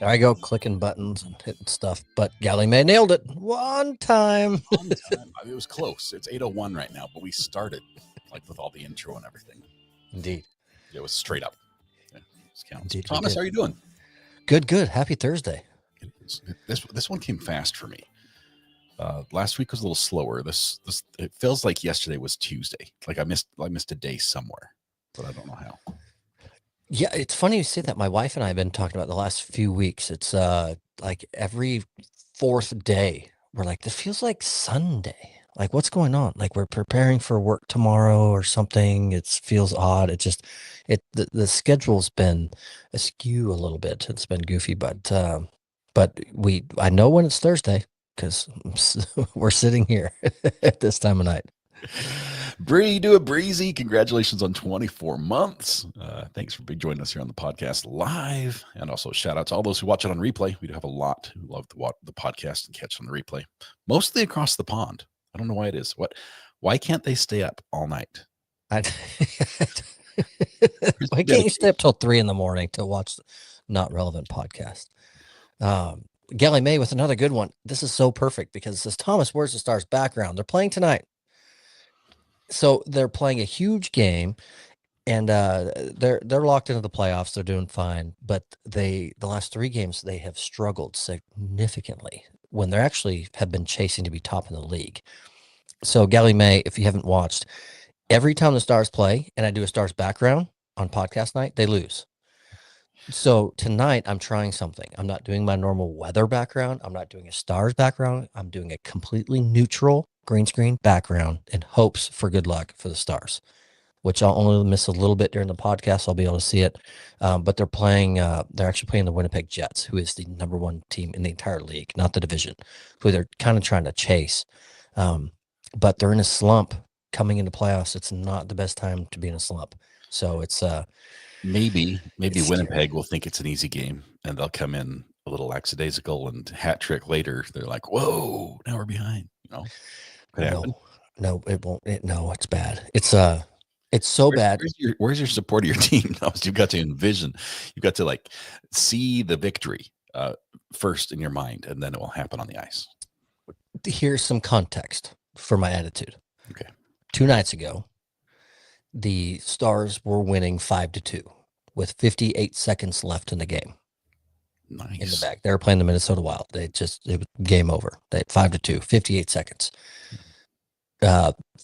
I go clicking buttons and hitting stuff, but Gally May nailed it one time. On time. I mean, it was close. It's 8:01 right now, but we started like with all the intro and everything. Indeed. It was straight up. Yeah, counts. Indeed, Thomas, how are you doing? Good. Happy Thursday. This one came fast for me. Last week was a little slower. This it feels like yesterday was Tuesday. Like I missed a day somewhere, but I don't know how. Yeah, it's funny you say that. My wife and I have been talking about the last few weeks. It's like every fourth day, we're like, this feels like Sunday. Like, what's going on? Like, we're preparing for work tomorrow or something. It feels odd. The schedule's been askew a little bit. It's been goofy, but I know when it's Thursday because we're sitting here at this time of night. Bree, do it breezy. Congratulations on 24 months. Thanks for joining us here on the podcast live. And also shout out to all those who watch it on replay. We do have a lot who love to watch the podcast and catch it on the replay, mostly across the pond. I don't know why it is. Why can't they stay up all night? Why can't you stay up till 3 a.m. to watch the not relevant podcast? Gally May with another good one. This is so perfect because it says, Thomas, where's the Stars background? They're playing tonight. So they're playing a huge game, and they're locked into the playoffs. They're doing fine, but the last 3 games they have struggled significantly when they actually have been chasing to be top in the league. So Gally May, if you haven't watched, every time the Stars play and I do a Stars background on podcast night, they lose. So tonight I'm trying something. I'm not doing my normal weather background. I'm not doing a Stars background. I'm doing a completely neutral green screen background in hopes for good luck for the Stars, which I'll only miss a little bit during the podcast. I'll be able to see it. But they're actually playing the Winnipeg Jets, who is the number 1 team in the entire league, not the division, who they're kind of trying to chase. But they're in a slump coming into playoffs. It's not the best time to be in a slump. So it's maybe it's Winnipeg scary. will think it's an easy game and they'll come in a little lackadaisical and hat trick later. They're like, whoa, now we're behind. Could happen. No, it won't. No, it's bad. It's so bad. Where's your support of your team? You've got to envision, you've got to like see the victory first in your mind, and then it will happen on the ice. Here's some context for my attitude. Okay. 2 nights ago, the Stars were winning 5-2 with 58 seconds left in the game. Nice. In the back. They were playing the Minnesota Wild. It was game over. They had 5-2, 58 seconds.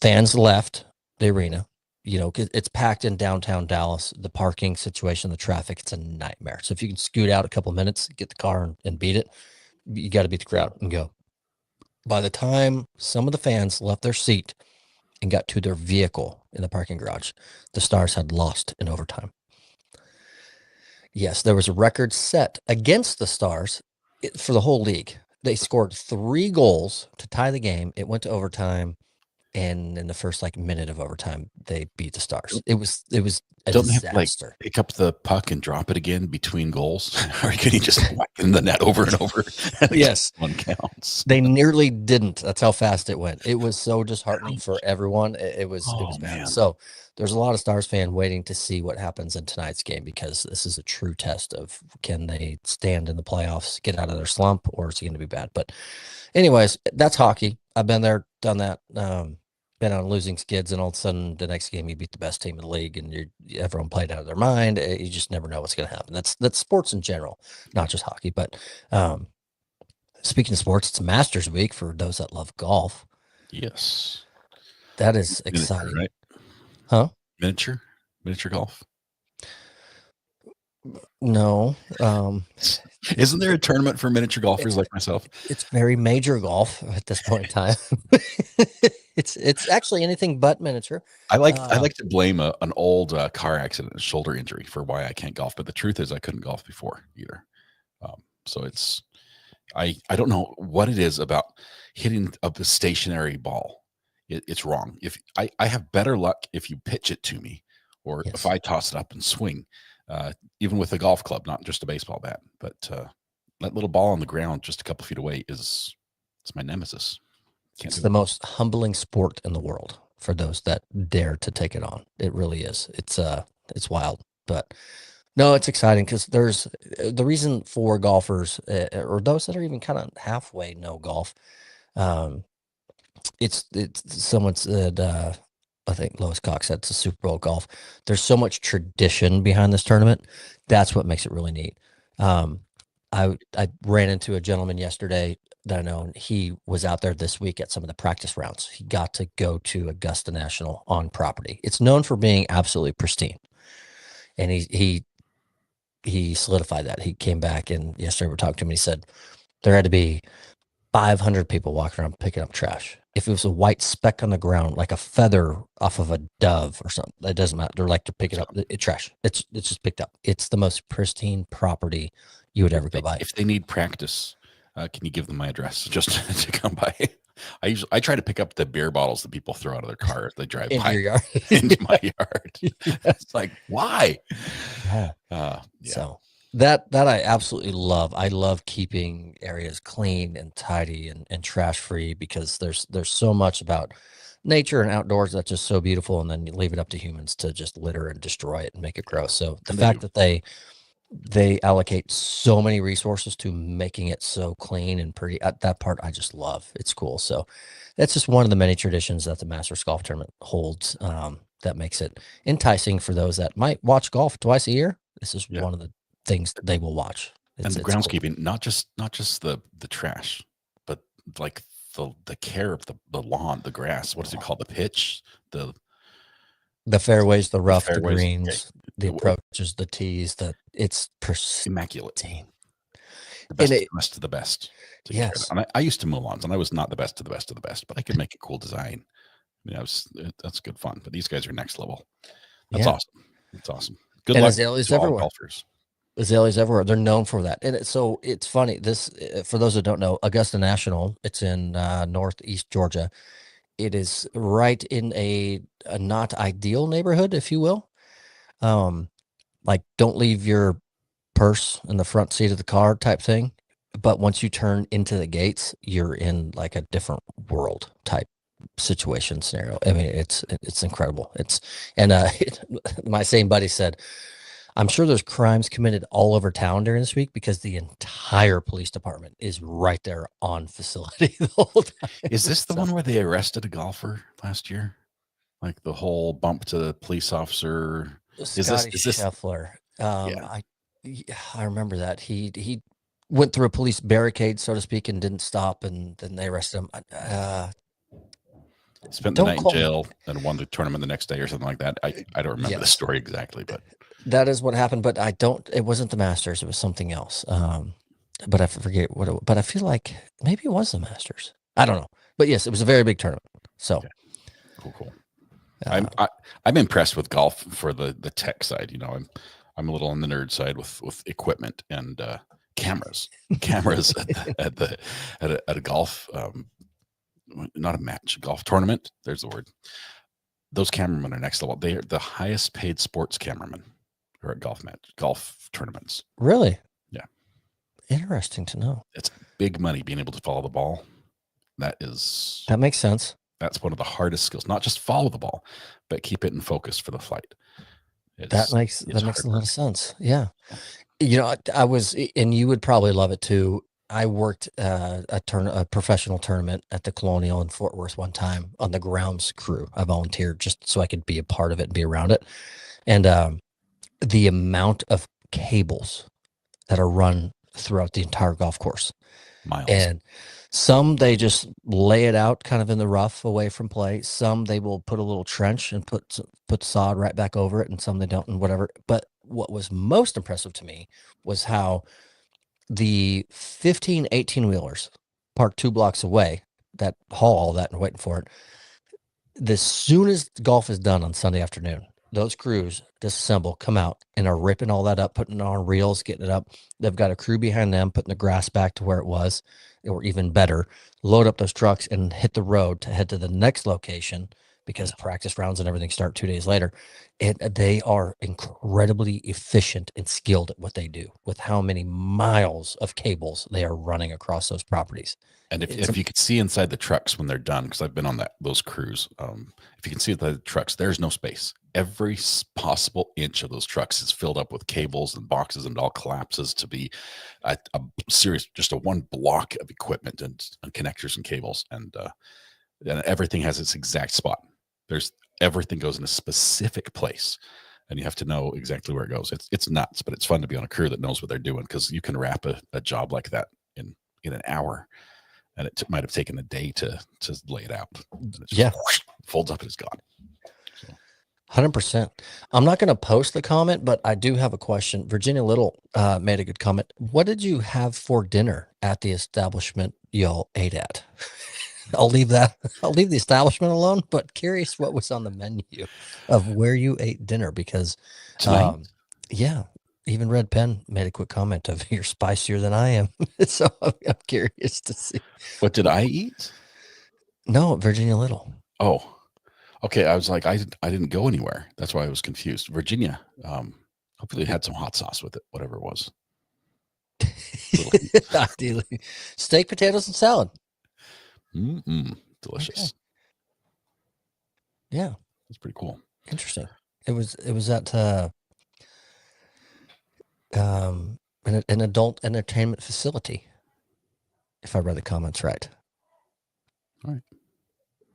Fans left the arena. It's packed in downtown Dallas. The parking situation, the traffic, it's a nightmare. So if you can scoot out a couple of minutes, get the car and beat it, you got to beat the crowd and go. By the time some of the fans left their seat and got to their vehicle in the parking garage, the Stars had lost in overtime. Yes, there was a record set against the Stars for the whole league. They scored 3 goals to tie the game. It went to overtime, and in the first minute of overtime, they beat the Stars. It was a Don't disaster. they have to pick up the puck and drop it again between goals, or can you just whack in the net over and over? Yes, one counts. They nearly didn't. That's how fast it went. It was so disheartening for everyone. It was bad. Man. So there's a lot of Stars fan waiting to see what happens in tonight's game, because this is a true test of, can they stand in the playoffs, get out of their slump, or is it going to be bad? But anyways, that's hockey. I've been there, done that, been on losing skids, and all of a sudden the next game you beat the best team in the league and everyone played out of their mind. You just never know what's going to happen. That's sports in general, not just hockey. But speaking of sports, it's Masters week for those that love golf. Yes. That is exciting. Right? Huh? Miniature golf? No. Isn't there a tournament for miniature golfers like myself? It's very major golf at this point in time. It's actually anything but miniature. I like to blame an old car accident, a shoulder injury, for why I can't golf. But the truth is, I couldn't golf before either. So it's I don't know what it is about hitting a stationary ball. It's wrong. If I have better luck if you pitch it to me, or yes, if I toss it up and swing, even with a golf club, not just a baseball bat. But that little ball on the ground just a couple feet away it's my nemesis. It's the most humbling sport in the world for those that dare to take it on. It really is. It's wild. But No, it's exciting because there's the reason for golfers or those that are even kind of halfway no golf. Um, it's someone said, I think Lois Cox said it's a Super Bowl golf. There's so much tradition behind this tournament. That's what makes it really neat. Um, I ran into a gentleman yesterday that I know, and he was out there this week at some of the practice rounds. He got to go to Augusta National on property. It's known for being absolutely pristine, and he solidified that. He came back, and yesterday we talked to him, and he said there had to be 500 people walking around picking up trash. If it was a white speck on the ground, like a feather off of a dove or something, it doesn't matter. They're like to pick it up. It's trash. It's just picked up. It's the most pristine property you would ever go by. If they need practice, can you give them my address just to come by? I try to pick up the beer bottles that people throw out of their car as they drive Into by your yard. into my yard. It's like, why? Yeah. Yeah. So that I absolutely love. I love keeping areas clean and tidy and trash free because there's so much about nature and outdoors that's just so beautiful, and then you leave it up to humans to just litter and destroy it and make it gross. So the And fact that they allocate so many resources to making it so clean and pretty, that part I just love. It's cool. So that's just one of the many traditions that the Masters Golf Tournament holds, that makes it enticing for those that might watch golf twice a year. This is one of the things they will watch. and the It's cool. groundskeeping, not just the trash, but like the care of the lawn, the grass. What is it called? The pitch, the fairways, the rough, the fairways. greens, the approaches, the tees, it's immaculate. pristine. The best of the best. Yes. And I used to mow lawns, and I was not the best of the best of the best, but I could make a cool design. I mean, that's good fun. But these guys are next level. That's awesome. That's awesome. Good luck to all golfers. Azaleas everywhere. They're known for that. And so it's funny. This, for those that don't know, Augusta National, it's in northeast Georgia. It is right in a not ideal neighborhood, if you will. Like don't leave your purse in the front seat of the car type thing. But once you turn into the gates, you're in like a different world type situation scenario. I mean, it's incredible. My same buddy said, I'm sure there's crimes committed all over town during this week because the entire police department is right there on facility the whole time. Is this the one where they arrested a golfer last year? Like the whole bump to the police officer? Scotty Scheffler. I remember that. He went through a police barricade, so to speak, and didn't stop, and then they arrested him. Spent the night in jail and won the tournament the next day or something like that. I don't remember the story exactly, but that is what happened. But it wasn't the Masters. It was something else. But I forget what but I feel like maybe it was the Masters. I don't know. But yes, it was a very big tournament. So cool. I'm impressed with golf for the tech side. You know, I'm a little on the nerd side with equipment and cameras at a golf, not a match, golf tournament. There's the word. Those cameramen are next level. They are the highest paid sports cameramen who are at golf tournaments. Really? Yeah. Interesting to know. It's big money being able to follow the ball. That makes sense. That's one of the hardest skills. Not just follow the ball, but keep it in focus for the flight. That makes a lot of sense. Yeah. You know, I was, and you would probably love it too. I worked a professional tournament at the Colonial in Fort Worth one time on the grounds crew. I volunteered just so I could be a part of it and be around it. And the amount of cables that are run throughout the entire golf course. Miles. And some they just lay it out kind of in the rough away from play. Some they will put a little trench and put sod right back over it, and some they don't, and whatever. But what was most impressive to me was how the 15, 18 wheelers parked 2 blocks away that haul all that and waiting for it. As soon as golf is done on Sunday afternoon, those crews disassemble, come out, and are ripping all that up, putting it on reels, getting it up. They've got a crew behind them, putting the grass back to where it was, or even better, load up those trucks and hit the road to head to the next location because practice rounds and everything start 2 days later. They are incredibly efficient and skilled at what they do with how many miles of cables they are running across those properties. And if you could see inside the trucks when they're done, because I've been on those crews, if you can see inside the trucks, there's no space. Every possible inch of those trucks is filled up with cables and boxes, and it all collapses to be a serious, just a one block of equipment and connectors and cables, and everything has its exact spot. Everything goes in a specific place, and you have to know exactly where it goes. It's nuts, but it's fun to be on a crew that knows what they're doing, because you can wrap a job like that in an hour. And it might have taken a day to lay it out. And it just whoosh, folds up and it's gone. 100%. I'm not going to post the comment, but I do have a question. Virginia Little made a good comment. What did you have for dinner at the establishment y'all ate at? I'll leave the establishment alone, but curious what was on the menu of where you ate dinner, because even Red Pen made a quick comment of, you're spicier than I am. So I'm curious to see. What did I eat? No, Virginia Little. Oh, okay. I was like, I didn't go anywhere. That's why I was confused. Virginia, hopefully it had some hot sauce with it, whatever it was. Ideally, steak, potatoes, and salad. Delicious. Okay. Yeah, that's pretty cool. Interesting. It was at an adult entertainment facility, if I read the comments right. All right.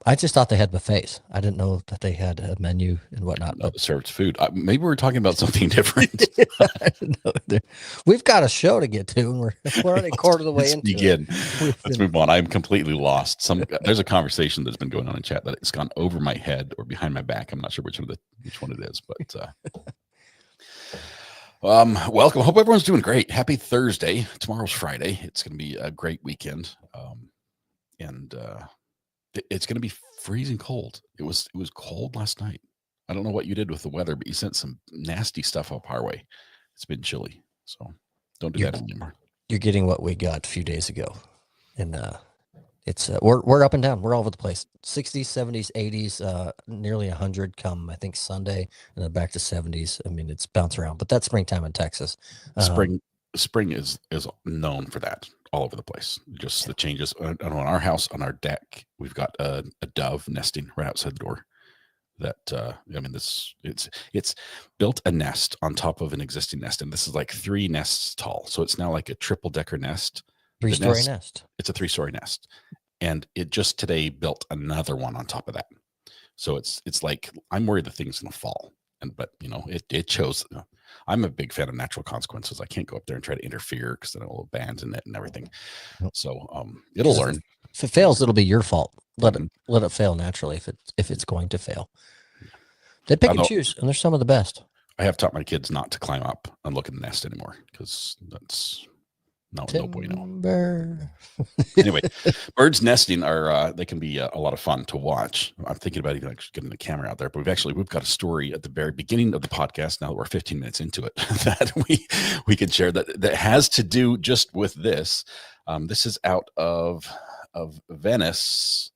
I just thought they had buffets. I didn't know that they had a menu and whatnot. But served food. Maybe we're talking about something different. I didn't know. We've got a show to get to, and we're already a quarter of the way into begin. Let's move on. I'm completely lost. There's a conversation that's been going on in chat that it's gone over my head or behind my back. I'm not sure which one it is, but welcome. Hope everyone's doing great. Happy Thursday. Tomorrow's Friday. It's going to be a great weekend. And it's going to be freezing cold. It was cold last night. I don't know what you did with the weather, but you sent some nasty stuff up our way. It's been chilly, so don't do that anymore. You're getting what we got a few days ago, and it's we're up and down. We're all over the place. 60s, 70s, 80s, nearly 100 come, I think, Sunday, and then back to 70s. I mean, it's bounce around, but that's springtime in Texas. Spring is known for that. All over the place. Just the changes on our house, on our deck. We've got a dove nesting right outside the door. That it's built a nest on top of an existing nest, and this is like 3 nests tall. So it's now like a triple decker nest. 3-story nest. It's a 3-story nest, and it just today built another one on top of that. So it's like, I'm worried the thing's gonna fall, but it chose. I'm a big fan of natural consequences. I can't go up there and try to interfere, because then it will abandon it and everything. So it'll learn. If it fails, it'll be your fault. Let it fail naturally if it's going to fail. They pick and choose, and they're some of the best. I have taught my kids not to climb up and look in the nest anymore, because that's no bueno. Anyway, birds nesting they can be a lot of fun to watch. I'm thinking about even actually getting the camera out there, but we've got a story at the very beginning of the podcast, now that we're 15 minutes into it, that we can share that has to do just with this. This is out of Venice,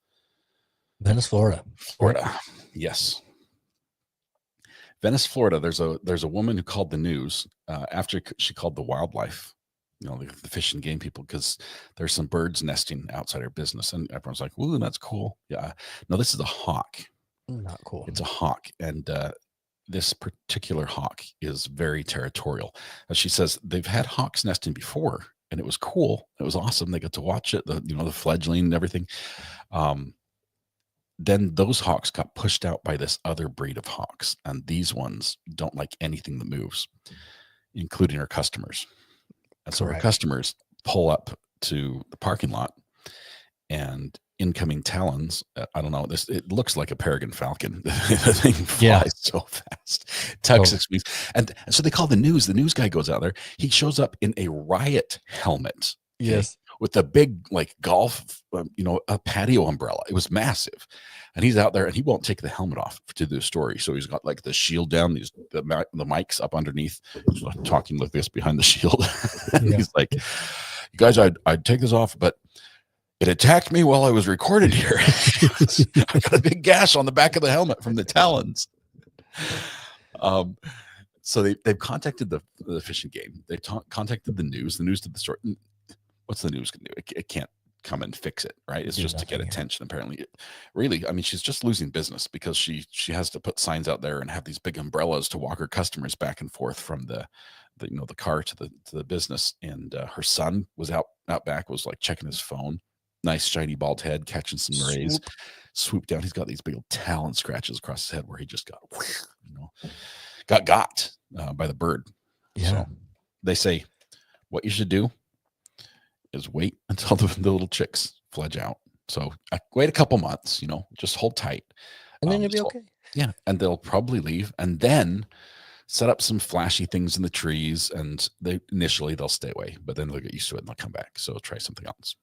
Florida. Yes. Venice, Florida. There's a woman who called the news after she called the wildlife, the fish and game people, because there's some birds nesting outside her business, and everyone's like, "Ooh, that's cool." Yeah. No, this is a hawk. Not cool. It's a hawk, and this particular hawk is very territorial. As she says, they've had hawks nesting before, and it was cool. It was awesome. They got to watch it, the fledgling and everything. Then those hawks got pushed out by this other breed of hawks, and these ones don't like anything that moves, including our customers. And so our customers pull up to the parking lot, and incoming talons. I don't know. It looks like a peregrine falcon. The thing flies so fast. Tugs 6 weeks. And so they call the news. The news guy goes out there. He shows up in a riot helmet. Yes. With a big golf, a patio umbrella. It was massive. And he's out there, and he won't take the helmet off to do the story. So he's got the shield down, the mics up underneath, talking like this behind the shield. And he's like, "You guys, I'd take this off, but it attacked me while I was recorded here. I got a big gash on the back of the helmet from the talons. So they've contacted the fishing game. They've contacted the news. The news did the story. What's the news going to do? It can't come and fix it, right? It's just to get attention. Apparently, really, I mean, she's just losing business because she has to put signs out there and have these big umbrellas to walk her customers back and forth from the car to the business. And her son was out back, was like checking his phone. Nice shiny bald head, catching some rays. Swoop down. He's got these big old talon scratches across his head where he just got by the bird. Yeah. So they say what you should do is wait until the little chicks fledge out. So wait a couple months, just hold tight. And then you'll be okay. Yeah. And they'll probably leave and then set up some flashy things in the trees. And initially they'll stay away, but then they'll get used to it and they'll come back. So try something else.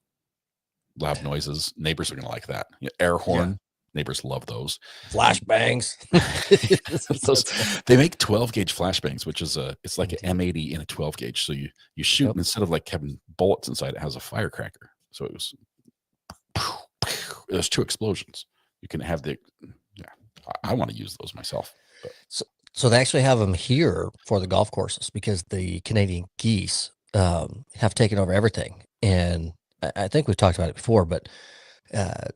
Loud noises. Neighbors are going to like that. Air horn. Yeah. Neighbors love those. Flashbangs. They make 12 gauge flashbangs, which is it's like an M80 in a 12 gauge. So you shoot, and instead of like having bullets inside, it has a firecracker. So there's two explosions. You can have I want to use those myself. So they actually have them here for the golf courses because the Canadian geese have taken over everything. And I think we've talked about it before, but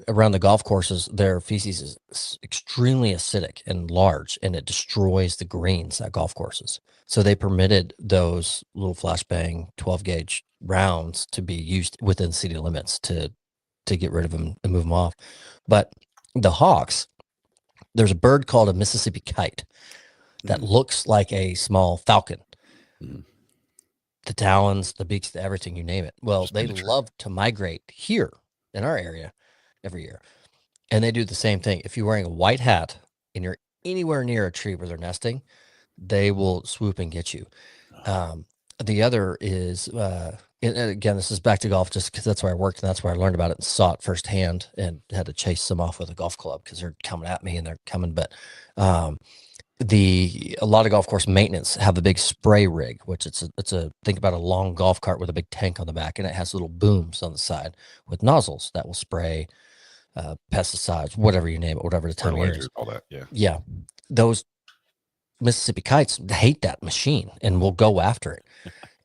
around the golf courses, their feces is extremely acidic and large, and it destroys the greens at golf courses. So they permitted those little flashbang 12 gauge rounds to be used within city limits to get rid of them and move them off. But the hawks, there's a bird called a Mississippi kite that looks like a small falcon. The talons, the beaks, everything, you name it. Well, they love to migrate here in our area every year. And they do the same thing. If you're wearing a white hat and you're anywhere near a tree where they're nesting, they will swoop and get you. The other is, and again, this is back to golf just because that's where I worked and that's where I learned about it and saw it firsthand and had to chase some off with a golf club because they're coming at me and they're coming. But a lot of golf course maintenance have a big spray rig, which it's a think about a long golf cart with a big tank on the back, and it has little booms on the side with nozzles that will spray pesticides, whatever you name it, whatever the time of year is. All that, yeah. Those Mississippi kites hate that machine and will go after it.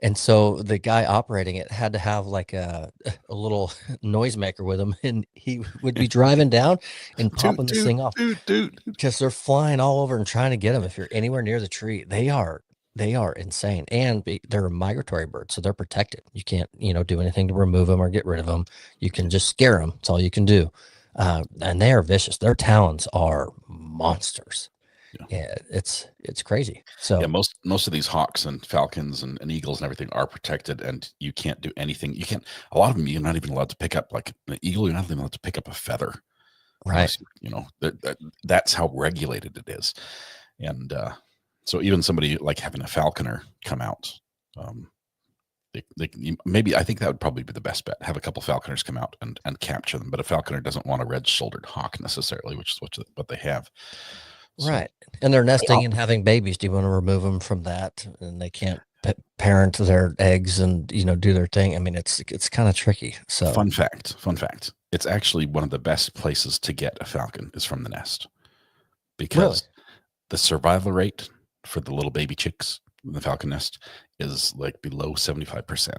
And so the guy operating it had to have like a little noisemaker with him, and he would be driving down and popping this thing off because they're flying all over and trying to get them. If you're anywhere near the tree, they are insane, and they're a migratory bird, so they're protected. You can't do anything to remove them or get rid of them. You can just scare them. That's all you can do. And they are vicious. Their talons are monsters. Yeah, it's crazy. So yeah, most of these hawks and falcons and eagles and everything are protected, and you can't do anything. You can't. A lot of them, you're not even allowed to pick up. Like an eagle, you're not even allowed to pick up a feather. Right. That's how regulated it is. And so even somebody like having a falconer come out, maybe I think that would probably be the best bet. Have a couple falconers come out and capture them, but a falconer doesn't want a red-shouldered hawk necessarily, which is what they have. Right. And they're nesting and having babies. Do you want to remove them from that? And they can't parent their eggs and, do their thing. I mean, it's kind of tricky. So fun fact. It's actually one of the best places to get a falcon is from the nest because the survival rate for the little baby chicks in the falcon nest is like below 75%,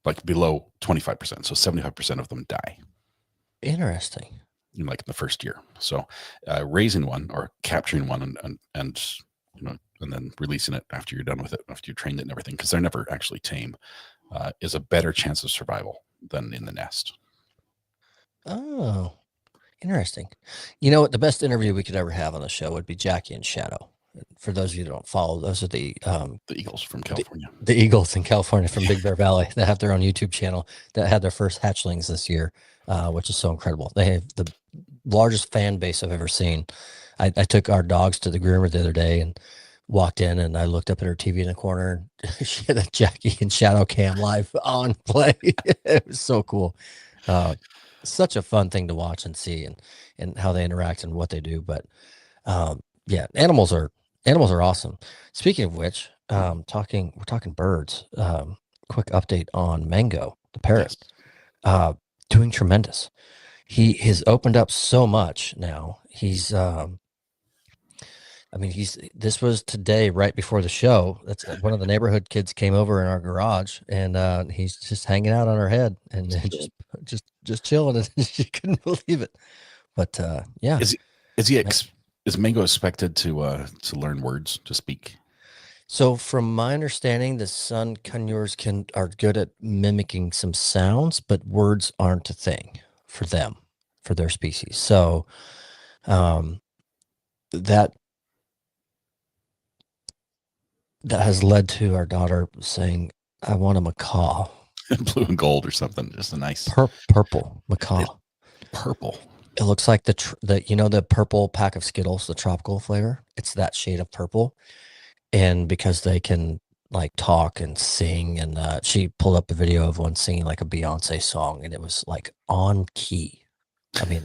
like below 25%. So 75% of them die. Interesting. In the first year. So raising one or capturing one and then releasing it after you're done with it, after you trained it and everything, because they're never actually tame, is a better chance of survival than in the nest. Oh, interesting. You know what? The best interview we could ever have on the show would be Jackie and Shadow. For those of you that don't follow, those are the Eagles from California. The Eagles in California from Big Bear Valley that have their own YouTube channel that had their first hatchlings this year, which is so incredible. They have the largest fan base I've ever seen. I took our dogs to the groomer the other day and walked in, and I looked up at her TV in the corner, and she had a Jackie and Shadow cam live on play. It was so cool. Such a fun thing to watch and see, and how they interact and what they do. But yeah, animals are awesome. Speaking of which, we're talking birds. Quick update on Mango, the parrot. doing tremendous. He has opened up so much now. He's I mean, this was today right before the show. That's one of the neighborhood kids came over in our garage, and he's just hanging out on her head and just chilling. And she couldn't believe it. But yeah, Is Mango expected to learn words, to speak? so from my understanding, the sun conures are good at mimicking some sounds, but words aren't a thing for them, for their species. So that has led to our daughter saying, "I want a macaw." Blue and gold or something. Just a nice Purple macaw. purple. It looks like the purple pack of Skittles, the tropical flavor. It's that shade of purple. And because they can like talk and sing, and she pulled up a video of one singing like a Beyonce song, and it was like on key. I mean,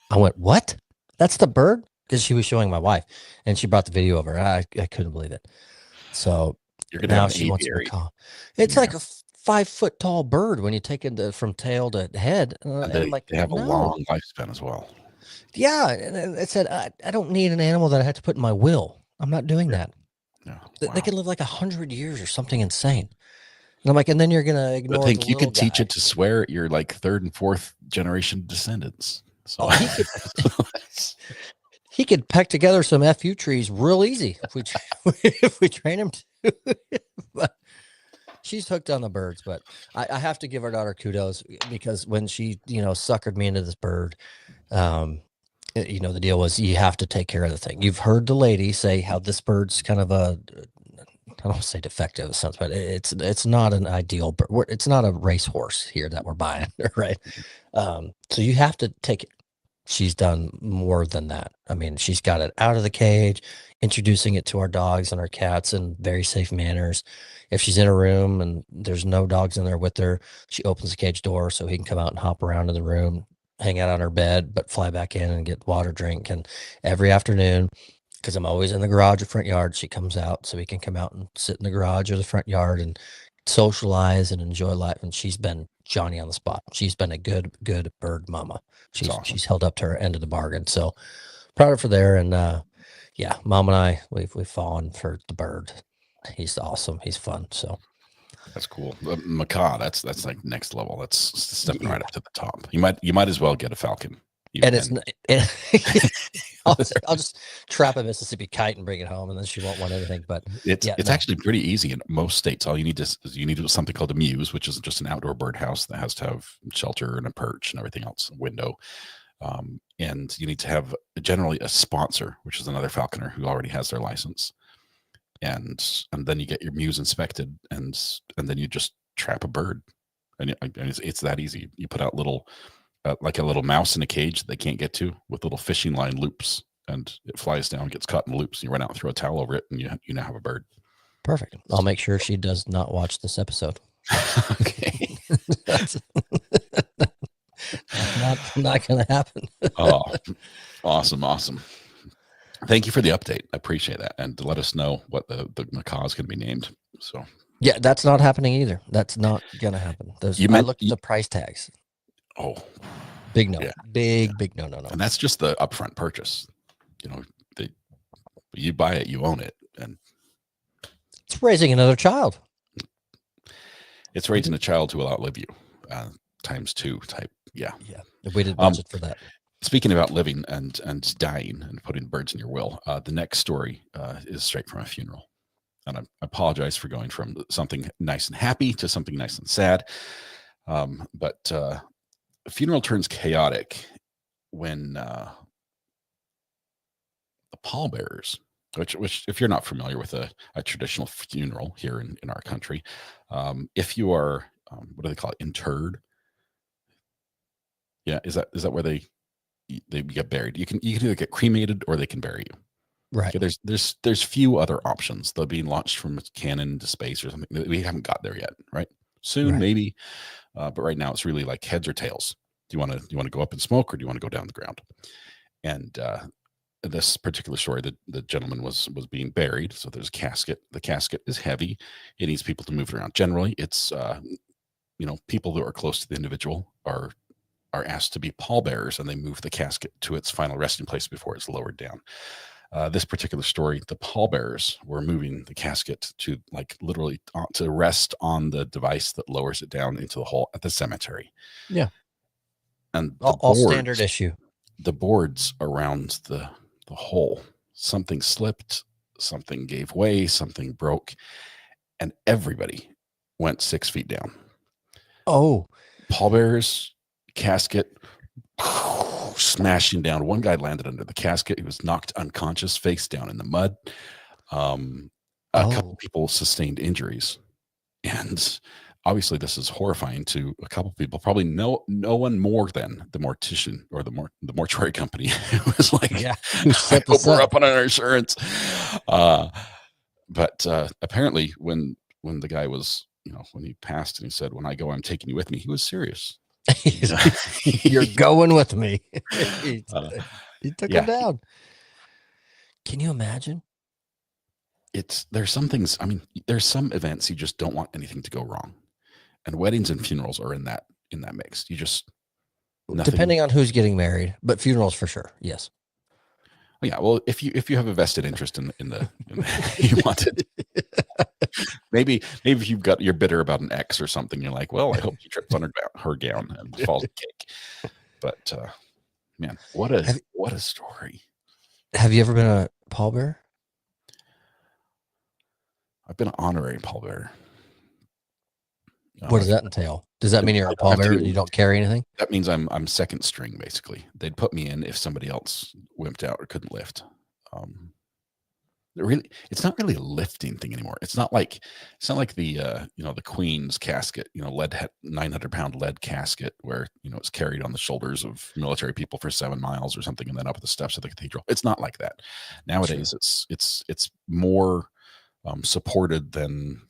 I went, "What? That's the bird?" Because she was showing my wife, and she brought the video over. I couldn't believe it. So You're gonna now have an she wants a aviary. macaw. It's like a 5-foot tall bird when you take it from tail to head. And I'm like, they have a no. long lifespan as well. Yeah, and it said, I don't need an animal that I had to put in my will. I'm not doing that. Yeah. They Wow. can live like 100 years or something insane. And I'm like, and then you're gonna I ignore think the you little could teach guy. it to swear at your like third and fourth generation descendants. So Oh, he could peck together some FU trees real easy if we train him to. But she's hooked on the birds. But I have to give our daughter kudos, because when she suckered me into this bird, the deal was you have to take care of the thing. You've heard the lady say how this bird's kind of I don't want to say defective sense, but it's not an ideal bird. It's not a racehorse here that we're buying, right? So you have to take it. She's done more than that. I mean, she's got it out of the cage, introducing it to our dogs and our cats in very safe manners. If she's in a room and there's no dogs in there with her, she opens the cage door so he can come out and hop around in the room, hang out on her bed, but fly back in and get water drink. And every afternoon, because I'm always in the garage or front yard, she comes out so we can come out and sit in the garage or the front yard and socialize and enjoy life. And she's been Johnny on the spot. She's been a good bird mama. awesome. She's held up to her end of the bargain. So proud of her there. And yeah, Mom and I, we've fallen for the bird. He's awesome. He's fun. So That's cool. The macaw, that's like next level. That's stepping right up to the top. You might as well get a falcon. And I'll just trap a Mississippi kite and bring it home, and then she won't want anything. But it's actually pretty easy in most states. All you need is something called a muse, which is just an outdoor birdhouse that has to have shelter and a perch and everything else, a window. And you need to have generally a sponsor, which is another falconer who already has their license. And then you get your muse inspected, and then you just trap a bird, and it's that easy. You put out little like a little mouse in a cage that they can't get to, with little fishing line loops, and it flies down, gets caught in loops, and you run out and throw a towel over it, and you now have a bird. Perfect. I'll make sure she does not watch this episode. Okay. That's not going to happen. Oh, awesome. Thank you for the update. I appreciate that. And to let us know what the macaw is going to be named. So yeah, that's not happening either. That's not going to happen. I looked at the price tags. Oh, big no. Yeah. Big no. And that's just the upfront purchase. You buy it, you own it. And it's raising another child. It's raising a child who will outlive you, times 2 type. Yeah. We did budget for that. Speaking about living and dying and putting birds in your will, the next story is straight from a funeral. And I apologize for going from something nice and happy to something nice and sad. But a funeral turns chaotic when the pallbearers, which if you're not familiar with a traditional funeral here in our country, if you are, what do they call it, interred? Yeah, is that where they get buried? You can either get cremated or they can bury you. Right. Okay, there's few other options. They're being launched from a cannon into space or something. We haven't got there yet, right? Soon, maybe. But right now it's really like heads or tails. Do you want to go up in smoke, or do you want to go down the ground? And this particular story, the gentleman was being buried. So there's a casket. The casket is heavy. It needs people to move it around. Generally, it's people that are close to the individual are are asked to be pallbearers, and they move the casket to its final resting place before it's lowered down. This particular story, the pallbearers were moving the casket to literally to rest on the device that lowers it down into the hole at the cemetery. Yeah. And All standard issue. The boards around the hole, something slipped, something gave way, something broke, and everybody went 6 feet down. Oh, pallbearers, casket smashing down. One guy landed under the casket. He was knocked unconscious, face down in the mud. A couple people sustained injuries, and obviously this is horrifying to a couple people. Probably no one more than the mortician or the mortuary company who was like, yeah, I hope we're up on our insurance. But apparently when the guy was, when he passed and he said, when I go, I'm taking you with me, he was serious. You're going with me. he took him down. Can you imagine? There's some things, there's some events you just don't want anything to go wrong. And weddings and funerals are in that mix. You just, depending on who's getting married, but funerals for sure. Yes. Yeah. Well, if you have a vested interest in the you want it. Maybe if you're bitter about an ex or something, you're like, well, I hope he trips on her gown and falls in cake. But man, what a story. Have you ever been a pallbearer? I've been an honorary pallbearer. What does that entail? Does that mean you're a pallbearer and you don't carry anything? That means I'm second string, basically. They'd put me in if somebody else wimped out or couldn't lift. It's not really a lifting thing anymore. It's not like the the Queen's casket, 900-pound lead casket where it's carried on the shoulders of military people for 7 miles or something, and then up the steps of the cathedral. It's not like that nowadays. Sure. It's more supported than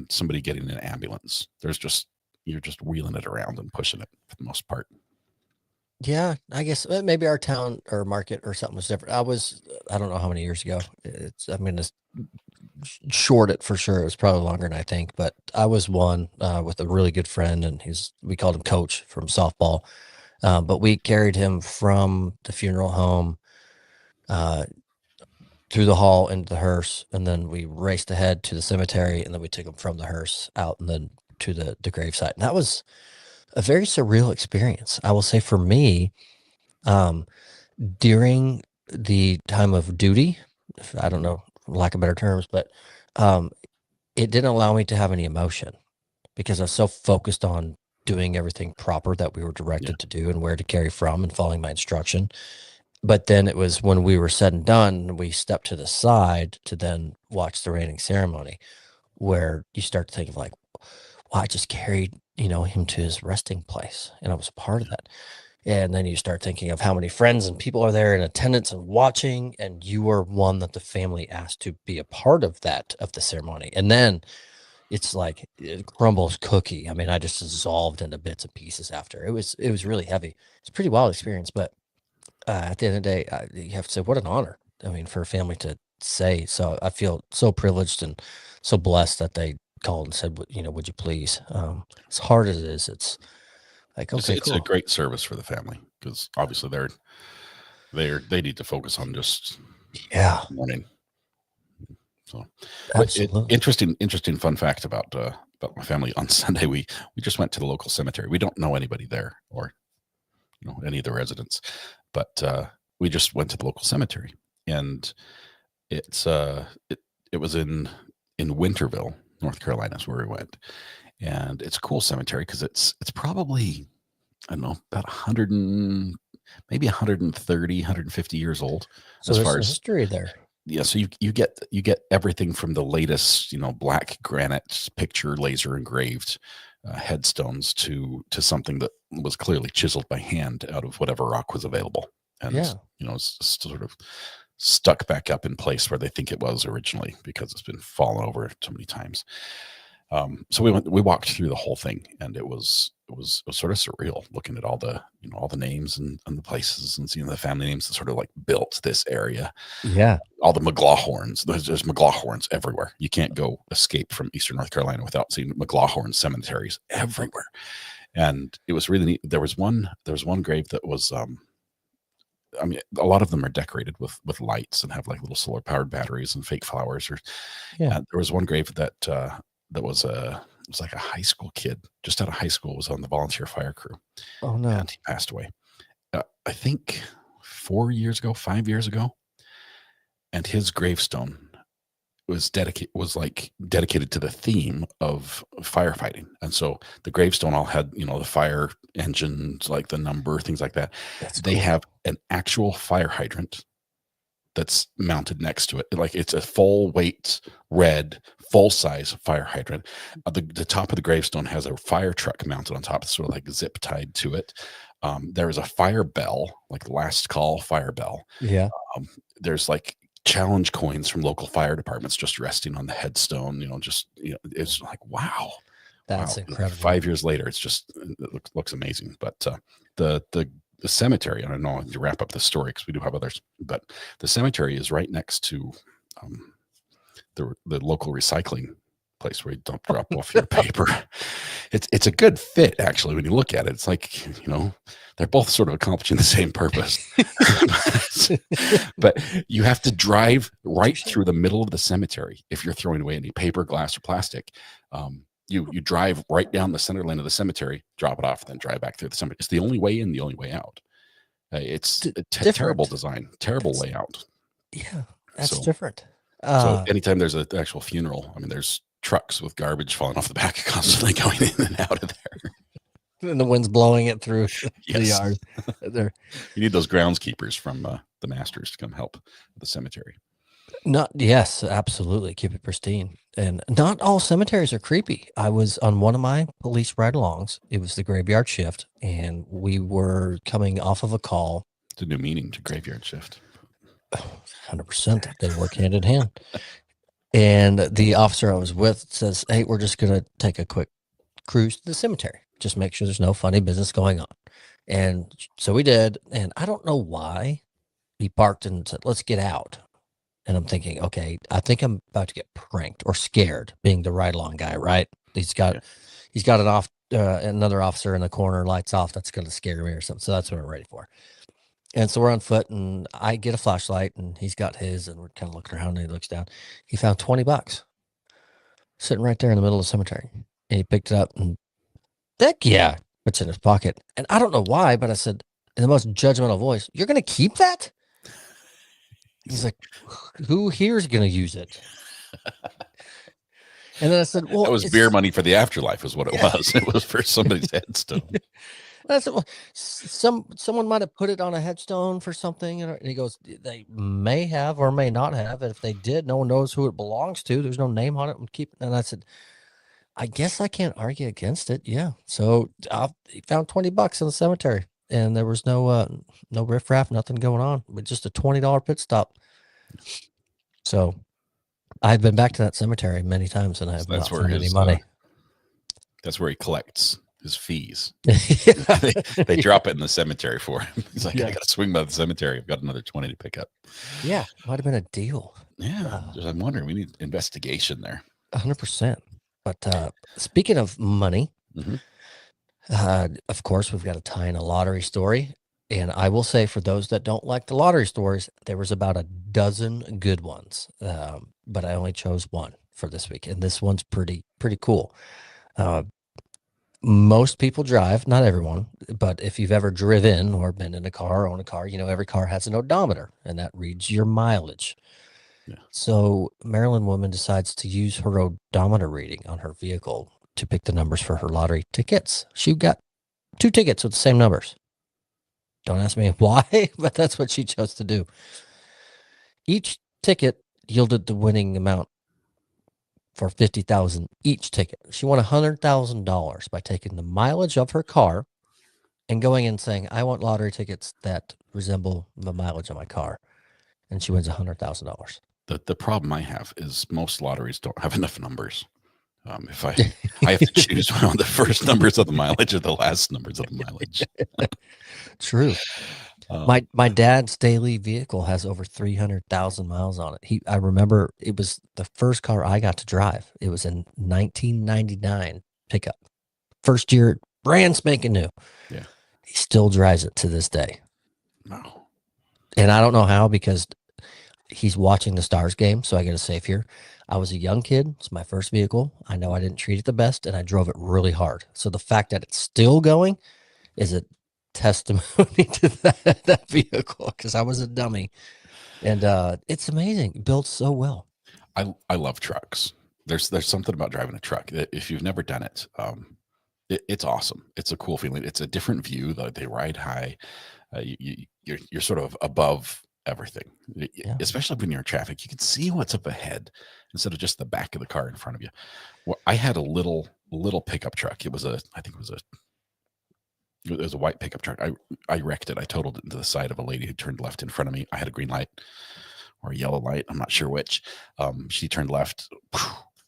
somebody getting an ambulance. You're just wheeling it around and pushing it for the most part. Yeah, I guess maybe our town or market or something was different. I don't know how many years ago. It's short it for sure. It was probably longer than I think, but I was one with a really good friend, and we called him Coach from softball. But we carried him from the funeral home through the hall into the hearse, and then we raced ahead to the cemetery, and then we took him from the hearse out and then to the gravesite. And that was a very surreal experience, I will say, for me. During the time of duty, I don't know, for lack of better terms, but it didn't allow me to have any emotion because I was so focused on doing everything proper that we were directed to do and where to carry from and following my instruction. But then it was when we were said and done, we stepped to the side to then watch the raining ceremony, where you start to think of like, wow, I just carried, him to his resting place, and I was a part of that. And then you start thinking of how many friends and people are there in attendance and watching, and you were one that the family asked to be a part of the ceremony. And then it's like it crumbles cookie. I mean, I just dissolved into bits and pieces after. It was really heavy. It's a pretty wild experience, but at the end of the day, you have to say, what an honor. I mean, for a family to say. So I feel so privileged and so blessed that they called and said, would you please? As hard as it is, it's like, okay, it's cool. a great service for the family, because obviously they need to focus on just mourning. So interesting fun fact about my family. On Sunday, we just went to the local cemetery. We don't know anybody there or any of the residents, but we just went to the local cemetery, and it was in Winterville, North Carolina is where we went. And it's a cool cemetery because it's probably, I don't know, about 100 and maybe 130, 150 years old. So there's some history there. Yeah, so you get everything from the latest, black granite picture laser engraved headstones to something that was clearly chiseled by hand out of whatever rock was available, and it's sort of stuck back up in place where they think it was originally because it's been fallen over so many times. So we walked through the whole thing, and it was sort of surreal looking at all the all the names and the places and seeing the family names that sort of like built this area. Yeah, all the McLaughlins. There's McLaughlins everywhere. You can't go escape from Eastern North Carolina without seeing McLaughlin cemeteries everywhere. And it was really neat. There was one grave that was, I mean, a lot of them are decorated with lights and have like little solar powered batteries and fake flowers. Or Yeah. there was one grave that was it was like a high school kid just out of high school, was on the volunteer fire crew, Oh no. and he passed away. I think 4 years ago, 5 years ago, and his gravestone was dedicated to the theme of firefighting. And so the gravestone all had, the fire engines, like the number, things like that. That's They cool. have an actual fire hydrant that's mounted next to it. Like, it's a full weight, red, full size fire hydrant. The top of the gravestone has a fire truck mounted on top, sort of like zip tied to it. There is a fire bell, like last call fire bell. Yeah. There's like challenge coins from local fire departments just resting on the headstone. It's like, wow. That's Wow. incredible. 5 years later, it looks amazing. But the cemetery, and I know to wrap up the story because we do have others, but the cemetery is right next to the local recycling place where you drop off your paper. It's a good fit, actually, when you look at it. It's like, they're both sort of accomplishing the same purpose. But you have to drive right through the middle of the cemetery if you're throwing away any paper, glass, or plastic. You drive right down the center lane of the cemetery, drop it off, and then drive back through the cemetery. It's the only way in, the only way out. It's a terrible design, terrible layout. Yeah, that's different. So anytime there's an actual funeral, I mean, there's trucks with garbage falling off the back, constantly going in and out of there. And the wind's blowing it through the yard. You need those groundskeepers from the Masters to come help the cemetery. Yes, absolutely. Keep it pristine. And not all cemeteries are creepy. I was on one of my police ride-alongs. It was the graveyard shift, and we were coming off of a call. It's a new meaning to graveyard shift. 100%. They work hand in hand. And the officer I was with says, "Hey, we're just going to take a quick cruise to the cemetery. Just make sure there's no funny business going on." And so we did. And I don't know why he parked and said, "Let's get out." And I'm thinking, okay, I think I'm about to get pranked or scared, being the ride-along guy, right? He's got another officer in the corner, lights off. That's going to scare me or something. So that's what I'm ready for. And so we're on foot, and I get a flashlight, and he's got his, and we're kind of looking around, and he looks down. He found $20 sitting right there in the middle of the cemetery. And he picked it up, and heck yeah, puts it in his pocket. And I don't know why, but I said in the most judgmental voice, "You're going to keep that?" He's like, "Who here is going to use it?" And then I said, "Well, that was beer money for the afterlife, is what it was. It was for somebody's headstone." I said, "Well, someone might have put it on a headstone for something." And he goes, "They may have or may not have. And if they did, no one knows who it belongs to. There's no name on it." And I said, "I guess I can't argue against it." Yeah. So he found $20 in the cemetery, and there was no riffraff, nothing going on, but just a $20 pit stop. So I've been back to that cemetery many times, and I have not found any money. That's where he collects his fees. they drop it in the cemetery for him. He's like, "I got to swing by the cemetery. I've got another 20 to pick up." Yeah, might have been a deal. Yeah, I'm wondering. We need investigation there. 100%. But speaking of money, of course, we've got to tie in a lottery story. And I will say, for those that don't like the lottery stories, there was about a dozen good ones, but I only chose one for this week, and this one's pretty cool. Most people drive, not everyone, but if you've ever driven or been in a car or own a car, every car has an odometer, and that reads your mileage. Yeah. So Maryland woman decides to use her odometer reading on her vehicle to pick the numbers for her lottery tickets. She got 2 tickets with the same numbers. Don't ask me why, but that's what she chose to do. Each ticket yielded the winning amount for $50,000 each ticket. She won $100,000 by taking the mileage of her car and going and saying, "I want lottery tickets that resemble the mileage of my car." And she wins $100,000. The problem I have is most lotteries don't have enough numbers. If I have to choose one of the first numbers of the mileage or the last numbers of the mileage. True. My dad's daily vehicle has over 300,000 miles on it. I remember it was the first car I got to drive. It was in 1999 pickup. First year brand spanking new. Yeah. He still drives it to this day. Wow. And I don't know how, because he's watching the Stars game. So I got to say here, I was a young kid. It's my first vehicle. I know I didn't treat it the best, and I drove it really hard. So the fact that it's still going is a testimony to that vehicle, because I was a dummy. And it's amazing. Built so well. I love trucks. There's something about driving a truck. If you've never done it, it's awesome. It's a cool feeling. It's a different view. They ride high. You're sort of above everything, especially when you're in traffic. You can see what's up ahead instead of just the back of the car in front of you. Well, I had a little pickup truck. It was a white pickup truck. I wrecked it. I totaled it into the side of a lady who turned left in front of me. I had a green light or a yellow light. I'm not sure which. She turned left.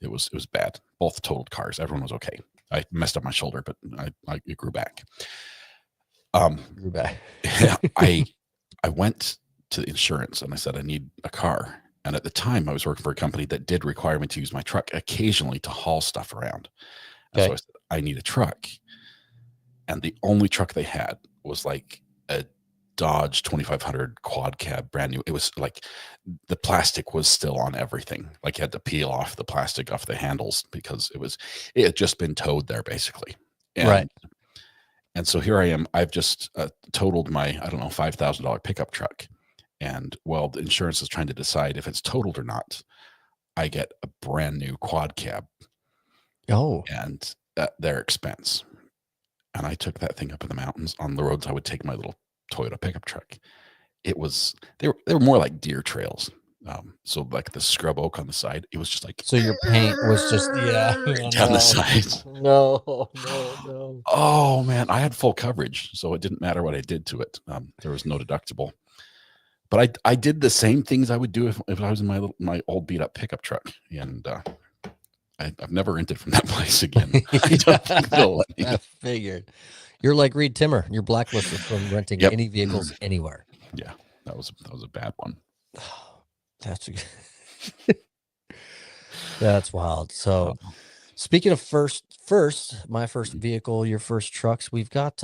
It was bad. Both totaled cars. Everyone was okay. I messed up my shoulder, but it grew back. Grew back. I went to the insurance and I said, I need a car. And at the time I was working for a company that did require me to use my truck occasionally to haul stuff around. And so I said, I need a truck. And the only truck they had was like a Dodge 2500 quad cab, brand new. It was like the plastic was still on everything. Like you had to peel off the plastic off the handles because it had just been towed there basically. And, right. And so here I am. I've just totaled my, I don't know, $5,000 pickup truck. And while the insurance is trying to decide if it's totaled or not, I get a brand new quad cab. Oh. And at their expense. And I took that thing up in the mountains. On the roads, I would take my little Toyota pickup truck. They were more like deer trails. So like the scrub oak on the side, it was just like, so your paint was just down the sides. No. Oh man, I had full coverage, so it didn't matter what I did to it. There was no deductible. But I did the same things I would do if I was in my old beat up pickup truck, and I've never rented from that place again. I don't think they'll let me. I figured. You're like Reed Timmer. You're blacklisted from renting any vehicles anywhere. Yeah, that was a bad one. That's wild. So speaking of my first vehicle, your first trucks, we've got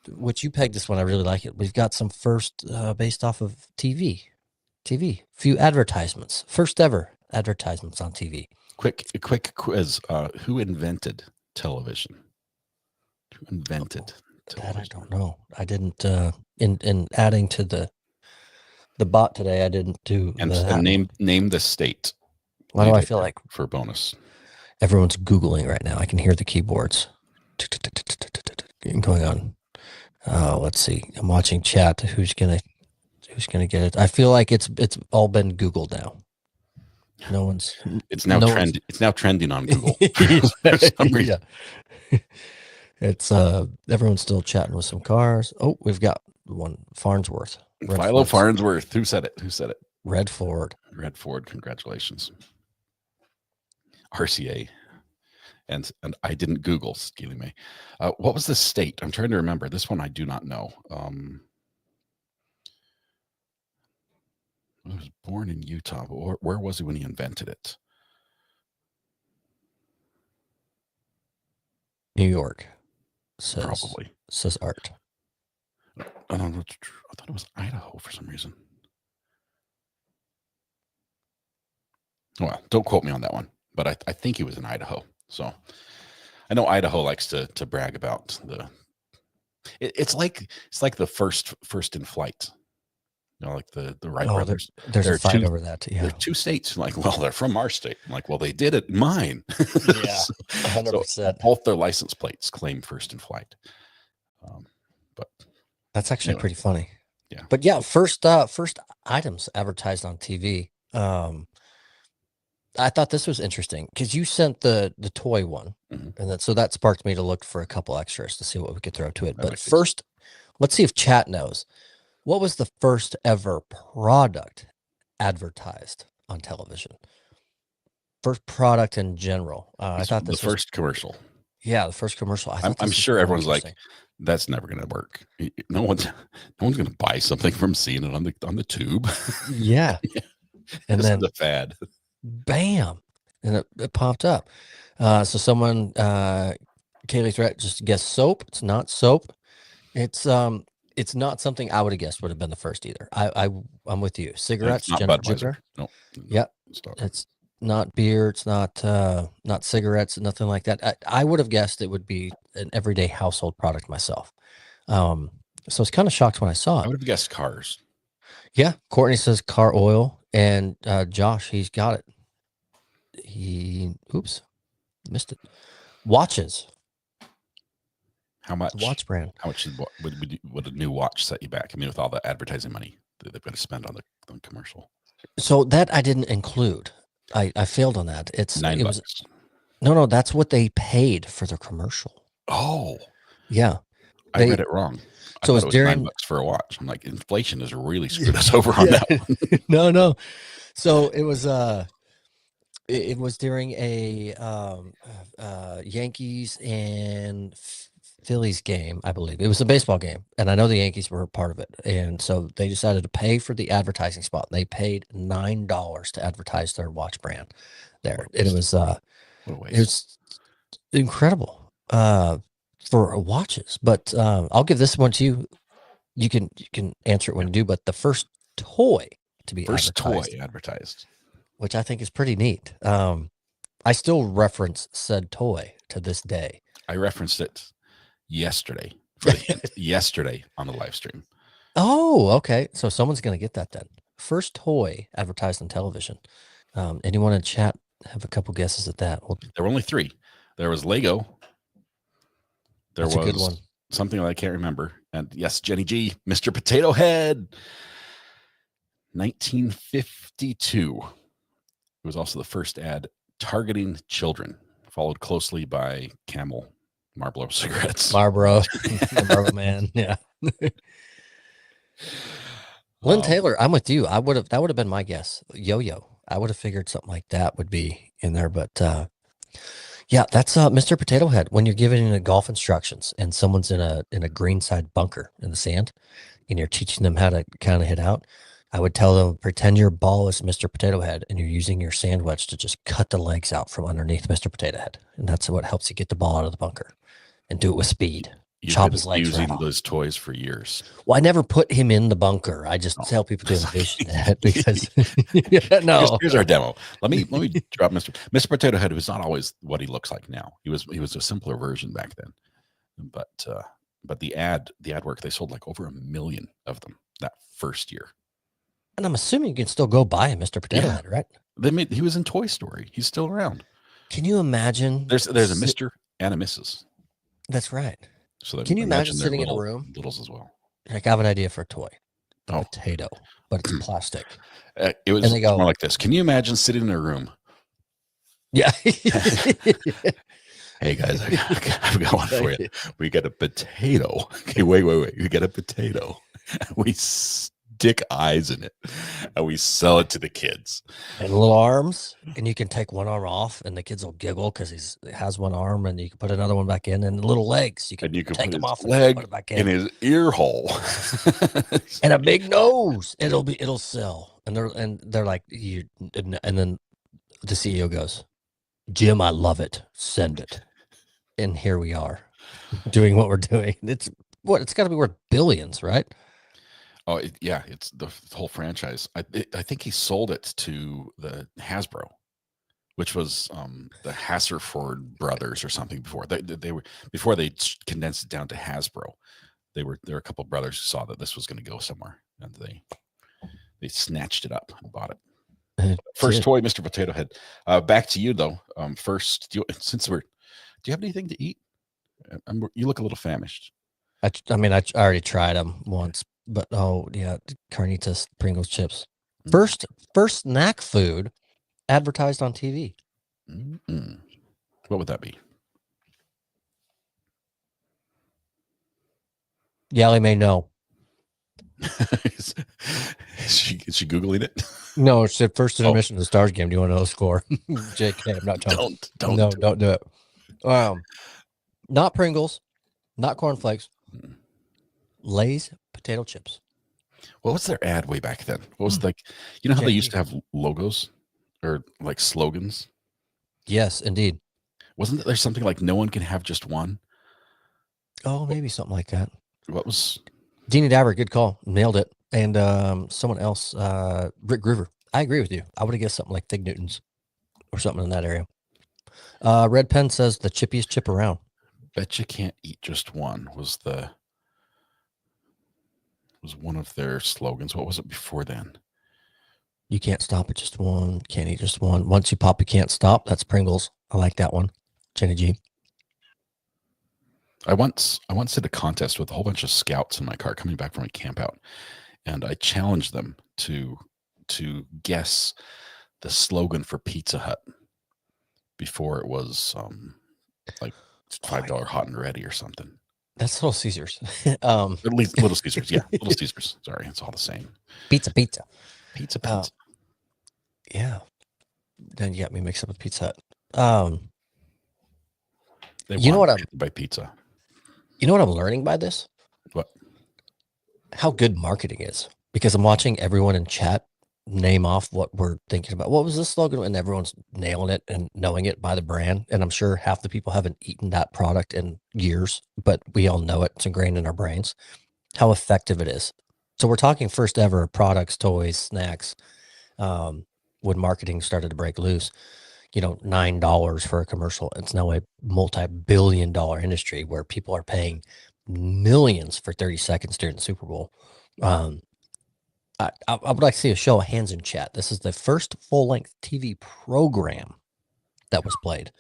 which you pegged this one. I really like it. We've got some first based off of TV, few advertisements, first ever advertisements on TV. Quick quiz. Who invented television? Who invented television? That I don't know. I didn't in adding to the bot today, I didn't do name the state. Why do I feel like for bonus? Everyone's Googling right now. I can hear the keyboards going on. Let's see. I'm watching chat. Who's gonna get it? I feel like it's all been Googled now. No one's. It's now trending. It's now trending on Google. For some reason. Yeah. It's everyone's still chatting with some cars. Oh, we've got one Farnsworth. Philo Farnsworth. Who said it? Red Ford. Congratulations. RCA. And I didn't Google, Skeely May. What was the state? I'm trying to remember. This one I do not know. He was born in Utah, but where was he when he invented it? New York. Probably. Says Art. I don't know. I thought it was Idaho for some reason. Well, don't quote me on that one, but I think he was in Idaho. So I know Idaho likes to brag about it's like the first in flight. You know, like the Wright brothers. There's a fight over that. Yeah. There's two states. Like, well, they're from our state. I'm like, well, they did it in mine. Yeah, 100%. So both their license plates claim first in flight. But that's actually pretty funny. Yeah. But yeah, first items advertised on TV. I thought this was interesting because you sent the toy one, and so that sparked me to look for a couple extras to see what we could throw to it. But first, let's see if chat knows. What was the first ever product advertised on television? First product in general. I thought this was the first commercial. Yeah, the first commercial. I'm sure everyone's like, that's never going to work. No one's going to buy something from seeing it on the tube. Yeah. And then the fad. Bam. And it popped up. So someone Kaylee's right. Just guess soap. It's not soap. It's not something I would have guessed would have been the first either. I'm with you. And Cigarettes, it's not Jennifer Budweiser. Winkler. No. Yep. Stop. It's not beer. It's not cigarettes, nothing like that. I would have guessed it would be an everyday household product myself. So I was kind of shocked when I saw I it. would have guessed cars. Yeah. Courtney says car oil, and Josh, he's got it. Oops, missed it. Watches. How much? Watch brand. How much would a new watch set you back? I mean, with all the advertising money that they've got to spend on the commercial. So that I didn't include. I failed on that. $9. No, that's what they paid for their commercial. Oh, yeah. I read it wrong. So it was $9 for a watch. I'm like, inflation has really screwed us over on that one. No. So it was it was during a Yankees and Phillies game, I believe. It was a baseball game, and I know the Yankees were a part of it. And so they decided to pay for the advertising spot. They paid $9 to advertise their watch brand there. And it was incredible for watches. But I'll give this one to you. You can answer it when you do. But the first toy to be advertised, which I think is pretty neat. I still reference said toy to this day. I referenced it yesterday yesterday on the live stream. Oh, okay. So someone's going to get that then. First toy advertised on television. Anyone in chat have a couple guesses at that? There were only 3. There was Lego. That's a good one. Something that I can't remember. And yes, Jenny G, Mr. Potato Head. 1952. It was also the first ad targeting children, followed closely by Camel Marlboro cigarettes. Marlboro man, yeah. Lynn Taylor, I'm with you. That would have been my guess. Yo-yo. I would have figured something like that would be in there, but yeah, that's Mr. Potato Head. When you're giving the golf instructions and someone's in a greenside bunker in the sand, and you're teaching them how to kind of hit out, I would tell them, pretend your ball is Mr. Potato Head, and you're using your sand wedge to just cut the legs out from underneath Mr. Potato Head, and that's what helps you get the ball out of the bunker, and do it with speed. Chop his legs using those toys for years. Well, I never put him in the bunker. I just tell people to envision that because Here's our demo. Let me drop Mr. Potato Head, who's not always what he looks like now. He was a simpler version back then. But the ad work, they sold like over 1 million of them that first year. And I'm assuming you can still go buy a Mr. Potato Head, right? He was in Toy Story. He's still around. Can you imagine? There's a Mr. and a Mrs. That's right. So can you imagine sitting in a room? Littles as well. Like, I have an idea for a toy. Potato, but it's plastic. It was more like this. Can you imagine sitting in a room? Yeah. Hey guys, I've got one for you. We got a potato. Okay, wait. We got a potato. We stick eyes in it, and we sell it to the kids. And little arms, and you can take one arm off, and the kids will giggle because he has one arm, and you can put another one back in, and little legs. You can take them off, leg and put it back in his ear hole, and a big nose. It'll sell, and they're like, and then the CEO goes, Jim, I love it. Send it. And here we are doing what we're doing. It's got to be worth billions, right? Oh, it's the whole franchise. I think he sold it to the Hasbro, which was the Hasserford brothers or something before. Before they condensed it down to Hasbro. There were a couple of brothers who saw that this was going to go somewhere, and they snatched it up and bought it. First toy, Mr. Potato Head. Back to you though. First, do you have anything to eat? You look a little famished. I already tried them once, but carnitas Pringles chips. First snack food advertised on TV. Mm-mm. What would that be? Yali may know. Is she Googling it? No, it said first intermission of the Stars game. Do you want to know the score? JK, I'm not talking. Don't do it. Not Pringles, not cornflakes. Lay's potato chips. What was their ad way back then? What was like? You know how they used to have logos or like slogans? Yes, indeed. Wasn't there something like no one can have just one? Oh, maybe something like that. What was? Deanie Dabber, good call. Nailed it. And someone else, Rick Groover. I agree with you. I would have guessed something like Fig Newtons or something in that area. Red Pen says the chippiest chip around. Bet you can't eat just one was one of their slogans. What was it before then? You can't stop at just one. Can't eat just one. Once you pop, you can't stop. That's Pringles. I like that one. Jenny G. I once did a contest with a whole bunch of scouts in my car coming back from a camp out, and I challenged them to guess the slogan for Pizza Hut before it was like $5 hot and ready or something. That's Little Caesars. At least Little Caesars, yeah, Little Caesars. Sorry, it's all the same. Pizza. Yeah. Then you got me mixed up with Pizza Hut. They you know what I'm by pizza. You know what I'm learning by this? What? How good marketing is. Because I'm watching everyone in chat name off what we're thinking about. What was this slogan? And everyone's nailing it and knowing it by the brand. And I'm sure half the people haven't eaten that product in years, but we all know it. It's ingrained in our brains. How effective it is. So we're talking first ever products, toys, snacks. When marketing started to break loose, $9 for a commercial. It's now a multi-billion-dollar industry where people are paying millions for 30 seconds during the Super Bowl. I would like to see a show of hands in chat. This is the first full-length TV program that was played.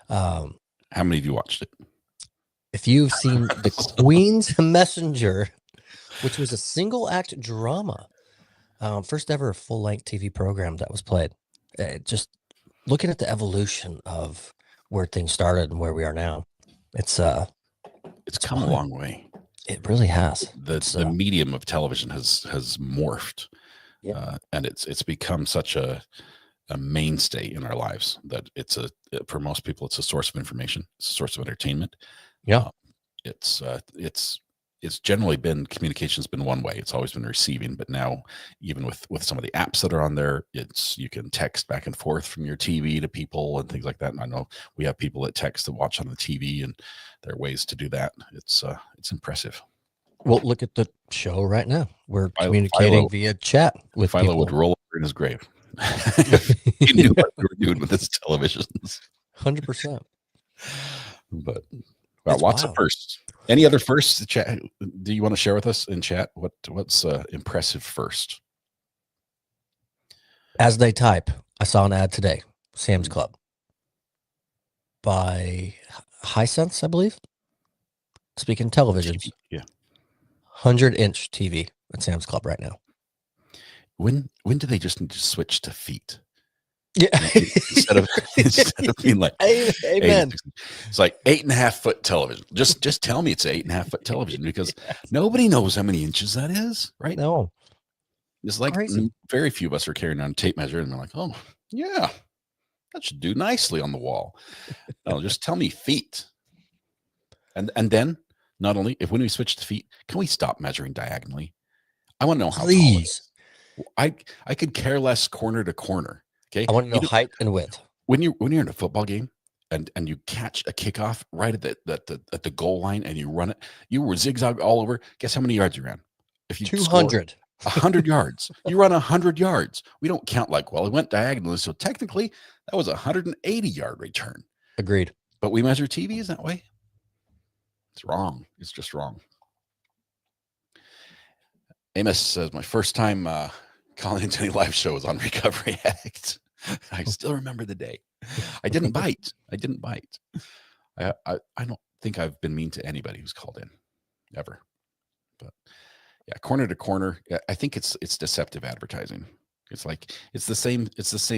How many of you watched it? If you've seen The Queen's Messenger, which was a single-act drama, first ever full-length TV program that was played. Just looking at the evolution of where things started and where we are now, it's come a long way. It really has. The medium of television has morphed, and it's become such a mainstay in our lives that for most people it's a source of information, it's a source of entertainment. Yeah, it's generally been communication's been one way. It's always been receiving, but now even with some of the apps that are on there, you can text back and forth from your TV to people and things like that. And I know we have people that text to watch on the TV, and there are ways to do that. It's impressive. Well, look at the show right now. We're communicating via chat with Philo people. Would roll over in his grave. He knew what we were doing with his televisions. 100%. But lots of firsts. Any other firsts? Chat? Do you want to share with us in chat what's impressive first? As they type, I saw an ad today. Sam's Club by Hisense, I believe. Speaking of televisions, yeah, 100-inch TV at Sam's Club right now. When do they just need to switch to feet? Yeah, instead of being like, amen. It's like 8.5 foot television. Just tell me it's 8.5 foot television, because nobody knows how many inches that is, right? No, it's like very few of us are carrying on a tape measure, and they're like, oh yeah, that should do nicely on the wall. No, just tell me feet, and then not only when we switch to feet, can we stop measuring diagonally? I want to know how tall it is. I could care less corner to corner. Okay, I want to know height and width. When you're in a football game and you catch a kickoff right at the goal line and you run it, you were zigzag all over. Guess how many yards you ran? If you 200, 100 yards, you run 100 yards. We don't count like, well, it went diagonally, so technically that was a 180-yard return. Agreed. But we measure TVs that way. It's wrong. It's just wrong. Amos says, my first time calling into any live show was on Recovery Addict. I still remember the day. I didn't bite. I don't think I've been mean to anybody who's called in ever. But yeah, corner to corner. I think it's deceptive advertising. It's like it's the same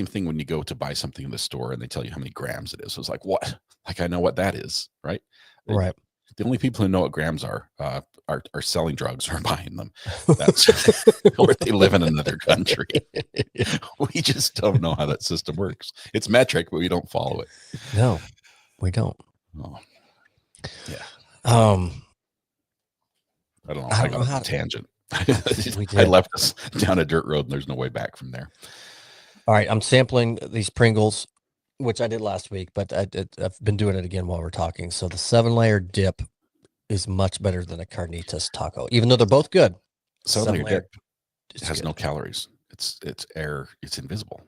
thing when you go to buy something in the store and they tell you how many grams it is. So it's like, what? Like, I know what that is, right? Right. The only people who know what grams are selling drugs or buying them. That's or they live in another country. We just don't know how that system works. It's metric, but we don't follow it. No, we don't. Oh, yeah. I don't know. I got on a tangent. I left us down a dirt road, and there's no way back from there. All right, I'm sampling these Pringles. which I did last week, but I've been doing it again while we're talking. So the 7-layer dip is much better than a carnitas taco, even though they're both good. 7-layer dip is has good. no calories. It's air. It's invisible.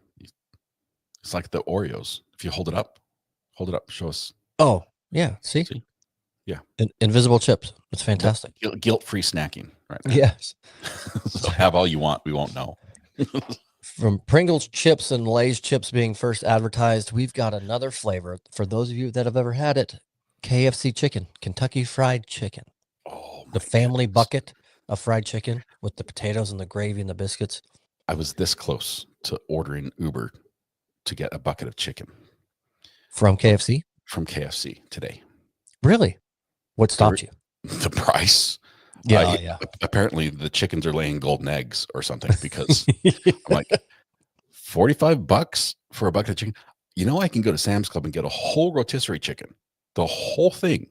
It's like the Oreos. If you hold it up, show us. Oh, yeah. See? Yeah. Invisible chips. It's fantastic. Guilt-free snacking, right? Yes. So have all you want. We won't know. From Pringles chips and Lay's chips being first advertised, we've got another flavor for those of you that have ever had it. KFC chicken, Kentucky Fried Chicken. Oh, the family bucket of fried chicken with the potatoes and the gravy and the biscuits. I was this close to ordering Uber to get a bucket of chicken from KFC. From KFC today. Really? What stopped you? The price. Yeah, yeah. Apparently, the chickens are laying golden eggs or something, because I'm like, $45 for a bucket of chicken. You know, I can go to Sam's Club and get a whole rotisserie chicken, the whole thing,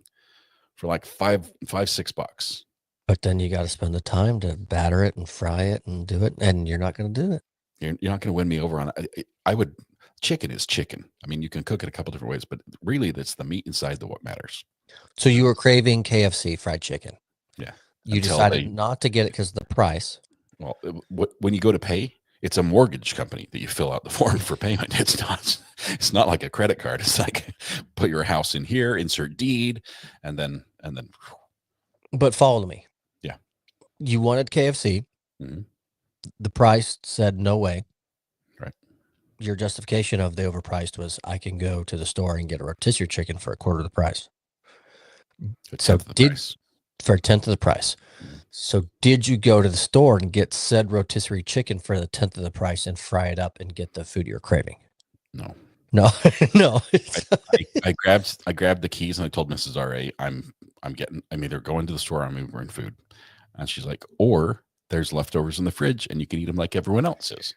for like $5-6. But then you got to spend the time to batter it and fry it and do it, and you're not going to do it. You're not going to win me over on it. I would. Chicken is chicken. I mean, you can cook it a couple different ways, but really, that's the meat inside that what matters. So you were craving KFC fried chicken. Yeah. You decided not to get it because of the price. Well, when you go to pay, it's a mortgage company that you fill out the form for payment. It's not like a credit card. It's like, put your house in here, insert deed, and then. But follow me. Yeah. You wanted KFC. Mm-hmm. The price said no way. Right. Your justification of the overpriced was, I can go to the store and get a rotisserie chicken for a quarter of the price. For a tenth of the price. Mm-hmm. So did you go to the store and get said rotisserie chicken for the 10th of the price and fry it up and get the food you're craving? No. No. I grabbed the keys and I told Mrs. R.A. I'm either going to the store or I'm ordering food. And she's like, or there's leftovers in the fridge and you can eat them like everyone else is.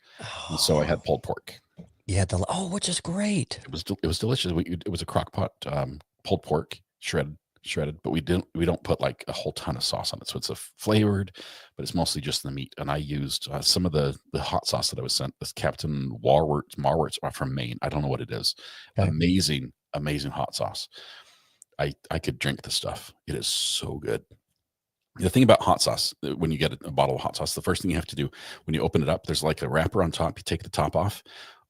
And so I had pulled pork. You had which is great. It was delicious. It was a crock pot pulled pork, shredded, but we don't put like a whole ton of sauce on it. So it's a flavored, but it's mostly just the meat. And I used some of the hot sauce that I was sent, this Captain Marwurt's from Maine. I don't know what it is. Okay. Amazing hot sauce. I could drink the stuff. It is so good. The thing about hot sauce, when you get a bottle of hot sauce, the first thing you have to do when you open it up, there's like a wrapper on top. You take the top off,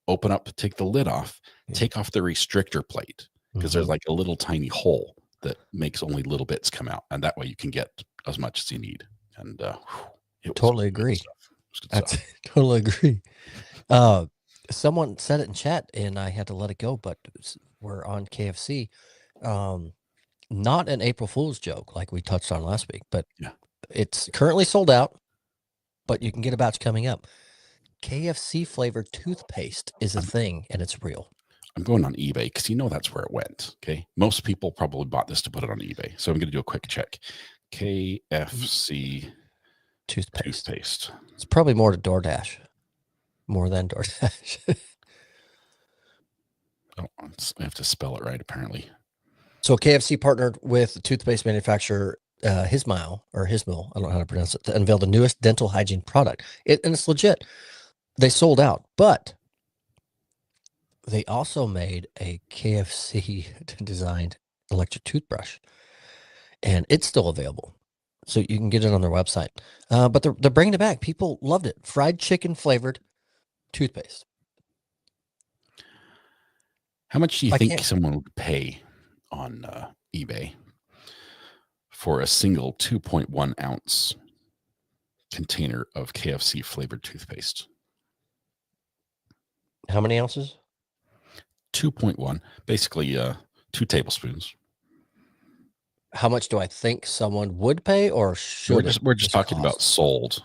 open up, take the lid off, take off the restrictor plate, because there's like a little tiny hole that makes only little bits come out. And that way you can get as much as you need. And totally agree. Totally agree. Someone said it in chat and I had to let it go, but we're on KFC. Not an April Fool's joke like we touched on last week, but it's currently sold out, but you can get a batch coming up. KFC flavored toothpaste is a thing, and it's real. I'm going on eBay because that's where it went. Okay. Most people probably bought this to put it on eBay. So I'm going to do a quick check. KFC toothpaste. It's probably more to DoorDash. More than DoorDash. I have to spell it right, apparently. So KFC partnered with the toothpaste manufacturer Hismile, I don't know how to pronounce it, to unveil the newest dental hygiene product. And it's legit. They sold out, but they also made a KFC designed electric toothbrush, and it's still available. So you can get it on their website. But they're bringing it back. People loved it. Fried chicken flavored toothpaste. How much do you think someone would pay on eBay for a single 2.1 ounce container of KFC flavored toothpaste? How many ounces? 2.1, basically 2 tablespoons. How much do I think someone would pay, or should we're just talking about sold?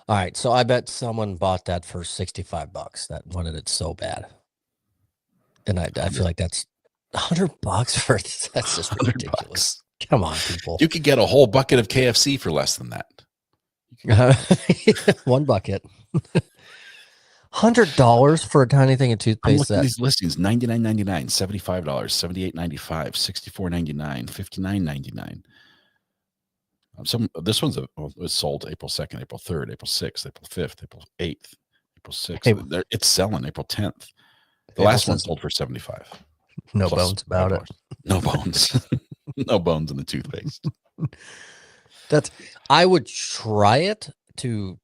All right, so I bet someone bought that for $65 that wanted it so bad. And I feel like that's $100 for it. That's just ridiculous. Come on, people. You could get a whole bucket of KFC for less than that. One bucket. $100 for a tiny thing of toothpaste. These listings: $99.99, $75, $78.95, $64.99, $59.99. This one's was sold April 2nd, April 3rd, April 6th, April 5th, April 8th, April 6th. It's selling April 10th. The last one sold for $75. No bones about it. No bones. No bones in the toothpaste. I would try it to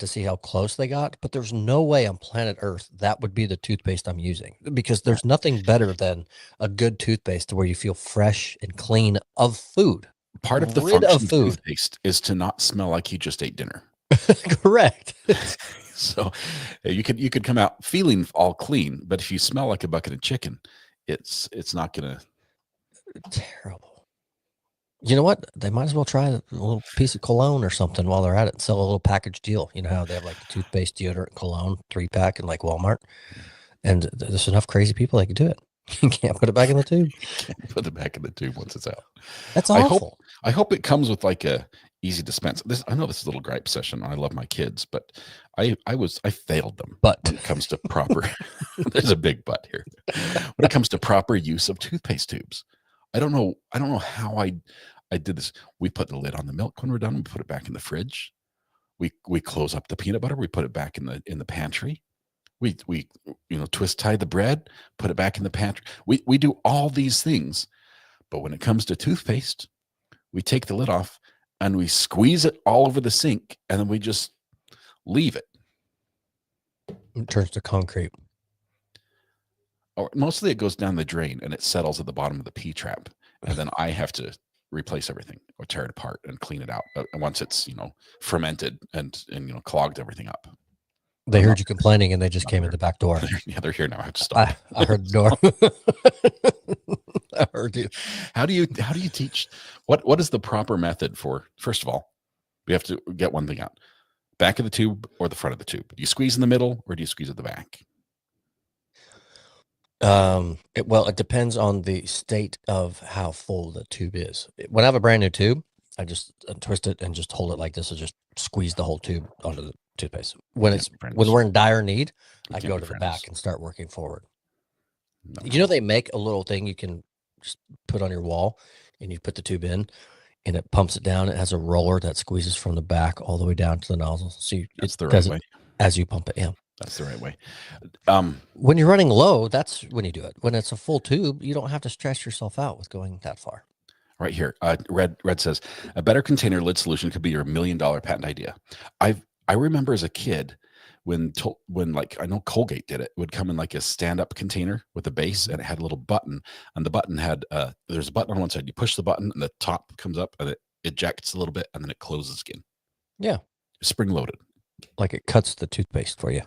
see how close they got, but there's no way on planet Earth that would be the toothpaste I'm using, because there's nothing better than a good toothpaste where you feel fresh and clean of food. Part of the function of toothpaste is to not smell like you just ate dinner. Correct. So you could come out feeling all clean, but if you smell like a bucket of chicken, it's not gonna. Terrible. You know what? They might as well try a little piece of cologne or something while they're at it and sell a little package deal. You know how they have like the toothpaste, deodorant, cologne 3-pack in like Walmart, and there's enough crazy people that can do it. You can't put it back in the tube. Can't put it back in the tube once it's out. That's awful. I hope it comes with like a easy dispense. I know this is a little gripe session. I love my kids, but I failed them. But when it comes to proper, there's a big but here. When it comes to proper use of toothpaste tubes, I don't know how I did this. We put the lid on the milk when we're done. We put it back in the fridge. We close up the peanut butter. We put it back in the pantry. We twist tie the bread, put it back in the pantry. We do all these things, but when it comes to toothpaste, we take the lid off and we squeeze it all over the sink, and then we just leave it. It turns to concrete. Or mostly it goes down the drain and it settles at the bottom of the P-trap, and then I have to replace everything or tear it apart and clean it out. And once it's fermented and clogged everything up. They heard you complaining and they just came in the back door. Yeah, they're here now. I have to stop. I heard the door. I heard you. How do you teach? What is the proper method for? First of all, we have to get one thing out: back of the tube or the front of the tube. Do you squeeze in the middle or do you squeeze at the back? It depends on the state of how full the tube is. When I have a brand new tube, I just twist it and just hold it like this and just squeeze the whole tube onto the toothpaste. When we're in dire need, I go to the back and start working forward. No. They make a little thing you can just put on your wall, and you put the tube in, and it pumps it down. It has a roller that squeezes from the back all the way down to the nozzle. So that's the right way as you pump it in. That's the right way. When you're running low, that's when you do it. When it's a full tube, you don't have to stress yourself out with going that far. Right here, Red says a better container lid solution could be your $1 million patent idea. I remember as a kid when I know Colgate did it. It would come in like a stand-up container with a base, and it had a little button, and the button had there's a button on one side. You push the button, and the top comes up, and it ejects a little bit, and then it closes again. Yeah, spring loaded. Like it cuts the toothpaste for you.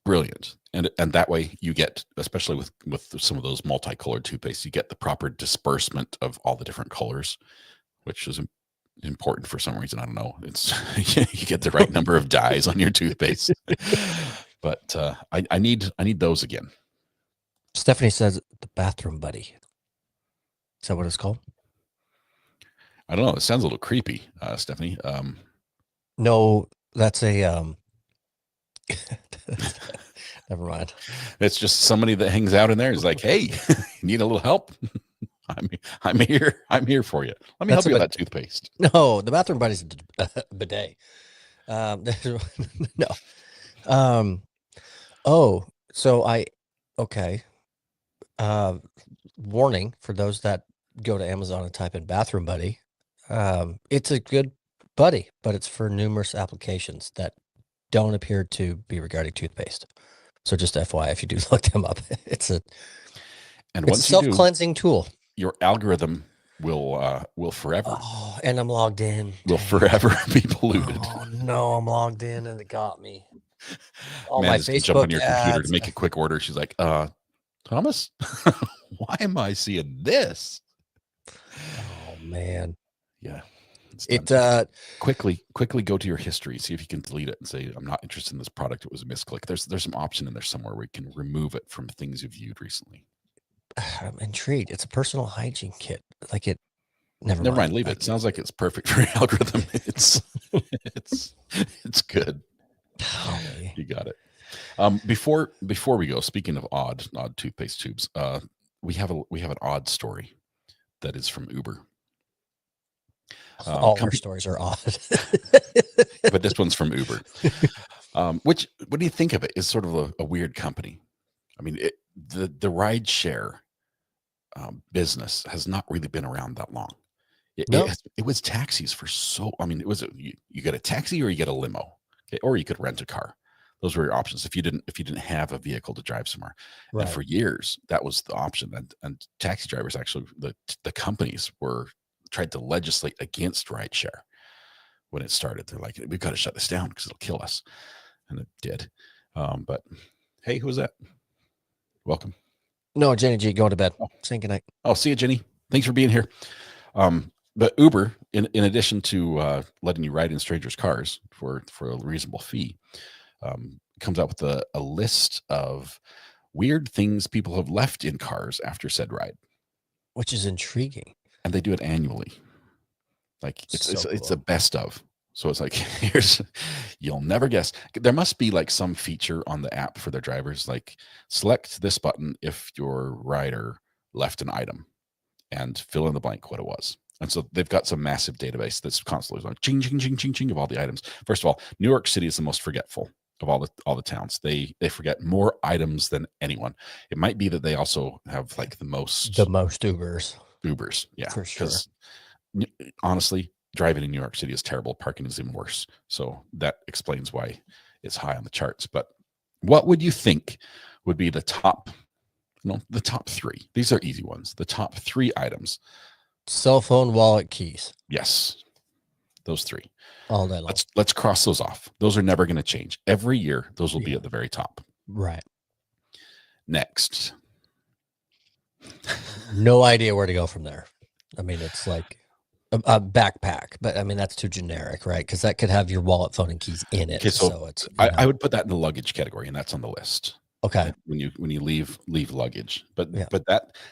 Brilliant. And that way you get, especially with some of those multicolored toothpaste, you get the proper disbursement of all the different colors, which is important for some reason. I don't know. It's you get the right number of dyes on your toothpaste. But I need those again. Stephanie says the bathroom buddy. Is that what it's called? I don't know. It sounds a little creepy, Stephanie. No, that's a never mind. It's just somebody that hangs out in there is like, hey, you need a little help? I'm here. I'm here for you. Let me help you with that toothpaste. No, the bathroom buddy's a bidet. No. Okay. Warning for those that go to Amazon and type in bathroom buddy. It's a good buddy, but it's for numerous applications that don't appear to be regarding toothpaste. So just FYI, if you do look them up, it's a self-cleansing tool. Your algorithm will forever. Oh, and I'm logged in. Will forever be polluted. Oh no, I'm logged in and it got me. All my Facebook jump on your computer to make a quick order. She's like, Thomas, why am I seeing this? Oh man. Yeah. Quickly go to your history, see if you can delete it and say, I'm not interested in this product. It was a misclick. There's some option in there somewhere where you can remove it from things you've viewed recently. I'm intrigued. It's a personal hygiene kit. Like it. Never mind. Leave it. It sounds like it's perfect for your algorithm. It's good. Oh, you got it. Before we go, speaking of odd toothpaste tubes, we have an odd story that is from Uber. All our stories are odd, but this one's from Uber. What do you think of it? It's sort of a weird company. I mean, the ride share business has not really been around that long. No, It was taxis for so. I mean, it was you get a taxi or you get a limo, okay, or you could rent a car. Those were your options if you didn't have a vehicle to drive somewhere. And right. for years, that was the option. And taxi drivers actually, the companies tried to legislate against rideshare when it started. They're like, we've got to shut this down because it'll kill us, and it did. But hey, who was that? Welcome. No, Jenny G, going to bed. Saying goodnight. Oh, see you, Jenny. Thanks for being here. But Uber, in addition to letting you ride in strangers' cars for a reasonable fee, comes out with a list of weird things people have left in cars after said ride, Which is intriguing. and they do it annually. Like it's a best of. So it's like you'll never guess. There must be like some feature on the app for their drivers, like select this button if your rider left an item, and fill in the blank what it was. And so they've got some massive database that's constantly like ching, ching, ching, ching, ching of all the items. First of all, New York City is the most forgetful of all the towns. They forget more items than anyone. It might be that they also have like the most Ubers. Yeah, for sure. because honestly, driving in New York City is terrible. Parking is even worse. So that explains why it's high on the charts. But what would you think would be the top three? These are easy ones. The top three items. Cell phone, wallet, keys. Yes, those three. All day long. Let's cross those off. Those are never going to change. Every year, those will be at the very top. Right. Next. No idea where to go from there. I mean, it's like a backpack, but I mean, that's too generic, right? Because that could have your wallet, phone, and keys in it. Okay, so it's I would put that in the luggage category, and that's on the list. Okay. When you leave luggage, but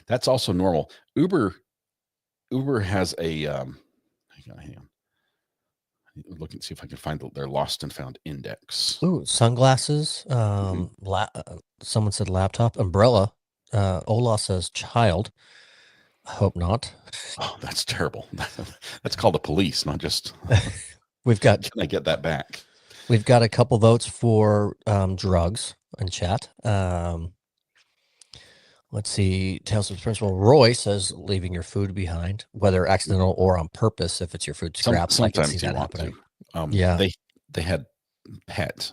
that's also normal. Uber has a hang on. Look and see if I can find their lost and found index. Ooh, sunglasses. Someone said laptop, umbrella. Ola says child. I hope not. Oh, that's terrible. That's called the police, not just. We've got. Can I get that back? We've got a couple votes for drugs in chat. Let's see. Tales of Principal. Roy says leaving your food behind, whether accidental or on purpose. If it's your food scraps, I can see that happening. Yeah, they had pet.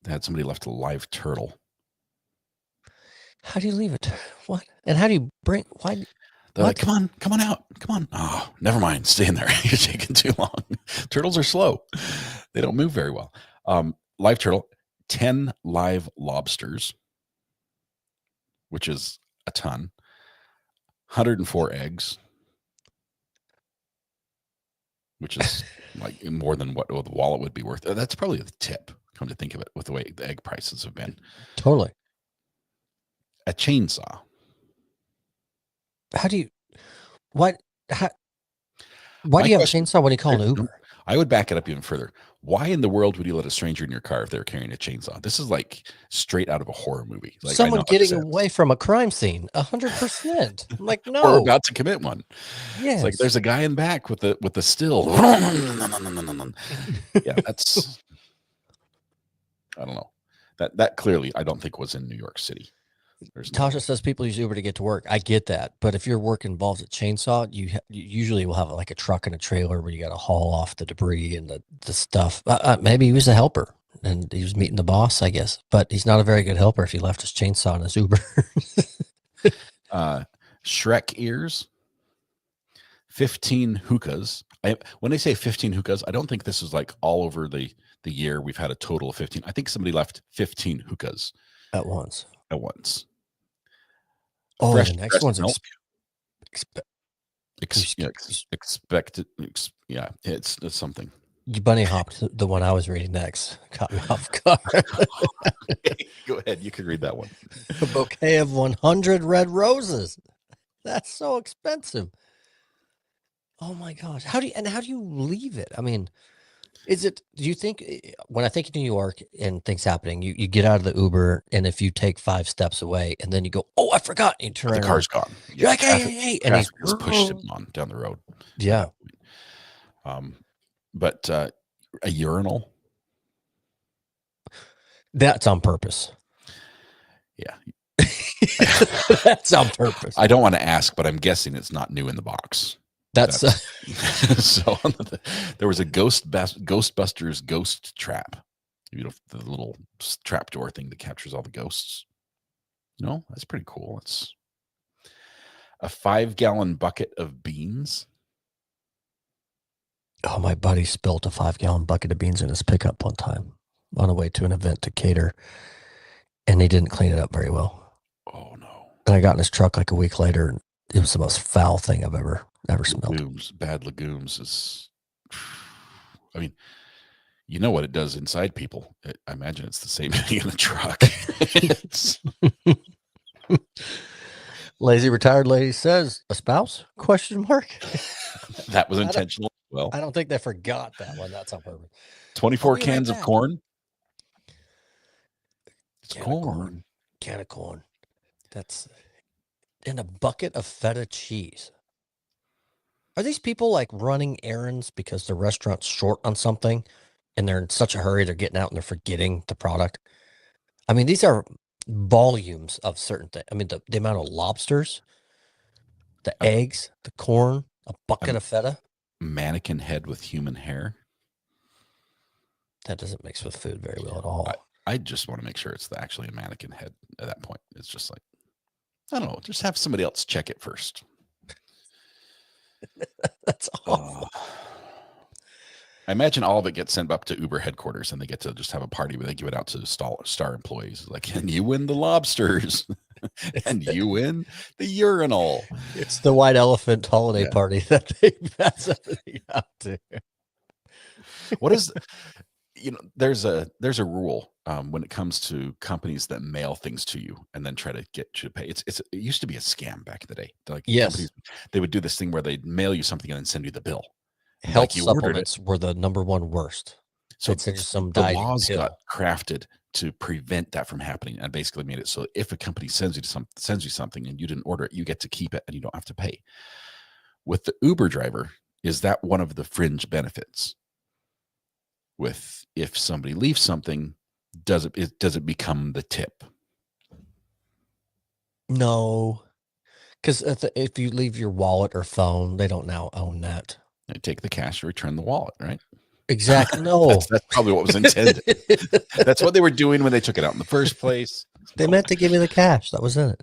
They had somebody left a live turtle. How do you leave it? What? And how do you bring? Why? They're like, come on out, come on. Oh, never mind. Stay in there. You're taking too long. Turtles are slow. They don't move very well. Live turtle, 10 live lobsters, which is a ton. 104 eggs, which is like more than what the wallet would be worth. That's probably the tip, come to think of it, with the way the egg prices have been. Totally. A chainsaw. How do you? Why do you have a chainsaw when you call an Uber? I would back it up even further. Why in the world would you let a stranger in your car if they're carrying a chainsaw? This is like straight out of a horror movie. Like someone getting away from a crime scene, 100%. I'm like, no, or about to commit one. Yes, it's like there's a guy in back with the still. Yeah, that's. I don't know. That clearly I don't think was in New York City. Tasha says people use Uber to get to work. I get that, but if your work involves a chainsaw, you usually will have like a truck and a trailer where you got to haul off the debris and the stuff. Maybe he was a helper and he was meeting the boss, I guess, but he's not a very good helper if he left his chainsaw in his Uber. Shrek ears, 15 hookahs. When they say 15 hookahs, I don't think this is like all over the year. We've had a total of 15. I think somebody left 15 hookahs at once. Oh, the next one's expected. Yeah, it's something. You bunny hopped the one I was reading next. Caught me off guard. Go ahead. You can read that one. A bouquet of 100 red roses. That's so expensive. Oh my gosh. How do you leave it? I mean, do you think, when I think of New York and things happening, you get out of the Uber, and if you take 5 steps away and then you go, oh, I forgot, and you turn around, the car's gone. You're like, hey, and he's just pushed him on down the road. Yeah. But a urinal. That's on purpose. Yeah. That's on purpose. I don't want to ask, but I'm guessing it's not new in the box. That's so there was a Ghostbusters ghost trap. You know, the little trapdoor thing that captures all the ghosts. No, that's pretty cool. It's a 5-gallon bucket of beans. Oh, my buddy spilled a 5-gallon bucket of beans in his pickup one time on the way to an event to cater, and he didn't clean it up very well. Oh no! And I got in his truck like a week later, and it was the most foul thing I've ever smelled. Bad legumes is. I mean, you know what it does inside people. I imagine it's the same thing in a truck. Lazy retired lady says, "A spouse?" Question mark. That was intentional. Well, I don't think they forgot that one. That's on purpose. 24 cans of corn. It's corn. Can of corn. That's in a bucket of feta cheese. Are these people like running errands because the restaurant's short on something and they're in such a hurry they're getting out and they're forgetting the product? I mean, these are volumes of certain things. I mean, the amount of lobsters, the eggs, the corn, a bucket of feta. Mannequin head with human hair. That doesn't mix with food very well at all. I just want to make sure it's actually a mannequin head at that point. It's just like, I don't know, just have somebody else check it first. That's awful. I imagine all of it gets sent up to Uber headquarters and they get to just have a party where they give it out to star employees. Like, and you win the lobsters and you win the urinal. It's the white elephant holiday party that they pass everything out to. What is, there's a rule when it comes to companies that mail things to you and then try to get you to pay. It used to be a scam back in the day. Like, yes, they would do this thing where they'd mail you something and then send you the bill. Health supplements were the number one worst. So the laws got crafted to prevent that from happening, and basically made it so if a company sends you something and you didn't order it, you get to keep it and you don't have to pay. With the Uber driver, is that one of the fringe benefits? With if somebody leaves something, does it become the tip? No, because if you leave your wallet or phone, they don't now own that. They take the cash or return the wallet, right? Exactly. No, that's probably what was intended. That's what they were doing when they took it out in the first place. They meant to give me the cash. That was in it.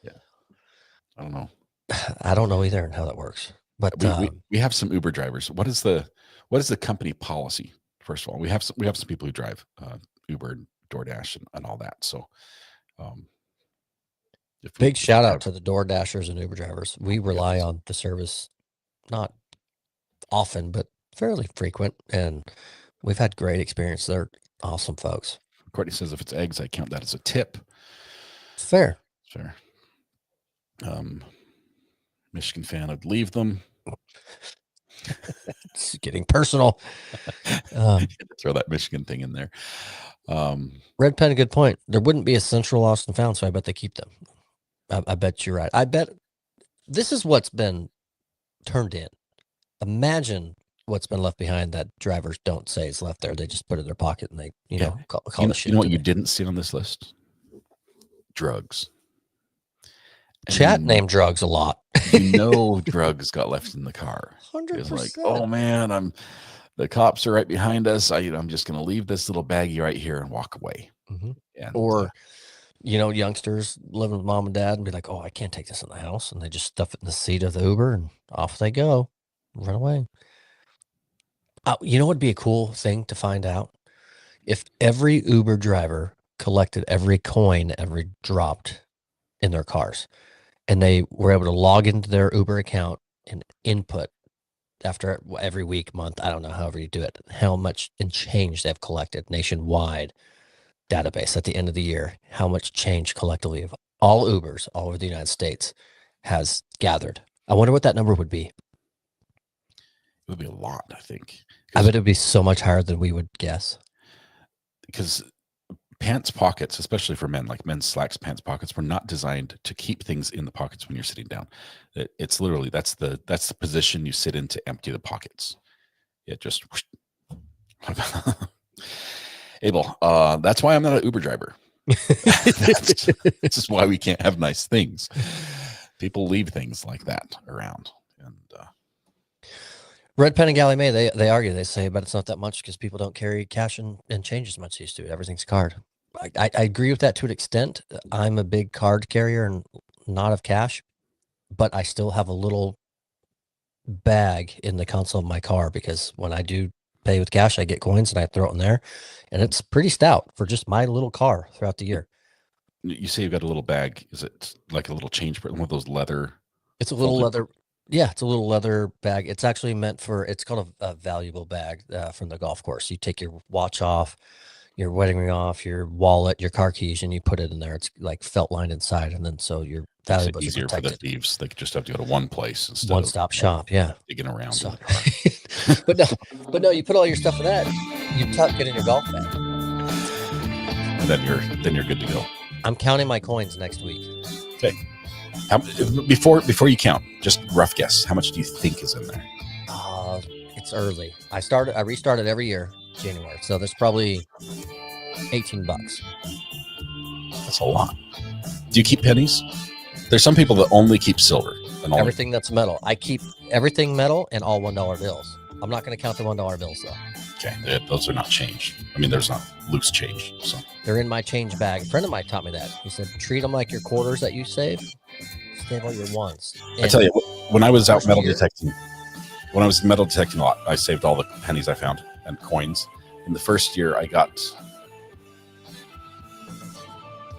Yeah. I don't know. I don't know either how that works. But we have some Uber drivers. What is the company policy? First of all, we have some people who drive Uber, DoorDash, and all that. So, big shout out to the DoorDashers and Uber drivers. We rely on the service, not often, but fairly frequent, and we've had great experience. They're awesome folks. Courtney says if it's eggs, I count that as a tip. It's fair. Fair. Michigan fan, I'd leave them. It's getting personal. Throw that Michigan thing in there. Red Pen, a good point. There wouldn't be a Central Austin found, so I bet they keep them. I bet you're right. I bet this is what's been turned in. Imagine what's been left behind that drivers don't say is left there. They just put it in their pocket and they, call the shit. You know what you didn't see on this list? Drugs. Chat named drugs a lot. Drugs got left in the car. 100%. It's like, oh man, the cops are right behind us. I'm just going to leave this little baggie right here and walk away. Mm-hmm. And, youngsters living with mom and dad and be like, oh, I can't take this in the house. And they just stuff it in the seat of the Uber and off they go. Run away. You know what would be a cool thing to find out? If every Uber driver collected every coin ever dropped in their cars, and they were able to log into their Uber account and input after every week, month, I don't know, however you do it, how much in change they've collected nationwide database at the end of the year, how much change collectively of all Ubers all over the United States has gathered. I wonder what that number would be. It would be a lot, I think. I bet it would be so much higher than we would guess. Because pants pockets, especially for men, like men's slacks, pants pockets, were not designed to keep things in the pockets when you're sitting down. It's literally that's the position you sit in to empty the pockets. It just Abel, that's why I'm not an Uber driver. This is why we can't have nice things. People leave things like that around. And Red Pen and Galley May, they argue. They say, but it's not that much because people don't carry cash and change as much as used to. Everything's card. I agree with that to an extent. I'm a big card carrier and not of cash, but I still have a little bag in the console of my car because when I do pay with cash, I get coins and I throw it in there, and it's pretty stout for just my little car throughout the year. You say you've got a little bag. Is it like a little change, one of those leather? It's a little leather. Yeah, it's a little leather bag. It's actually meant for, it's called a valuable bag from the golf course. You take your watch off, your wedding ring off, your wallet, your car keys, and you put it in there. It's like felt lined inside, and then so your valuables easier for the thieves. They just have to go to one place instead one stop shop. Yeah, digging around. So, but no, you put all your stuff in that. You tuck it in your golf bag, and then you're good to go. I'm counting my coins next week. Okay. Before you count, just rough guess. How much do you think is in there? It's early. I restarted every year, January. So there's probably $18. That's a lot. Do you keep pennies? There's some people that only keep silver. And everything that's metal. I keep everything metal and all $1 bills. I'm not going to count the $1 bills though. Okay, those are not change. I mean, there's not loose change. So they're in my change bag. A friend of mine taught me that. He said, treat them like your quarters that you save. Save all your ones. And I tell you, when I was out metal detecting a lot, I saved all the pennies I found and coins. In the first year, I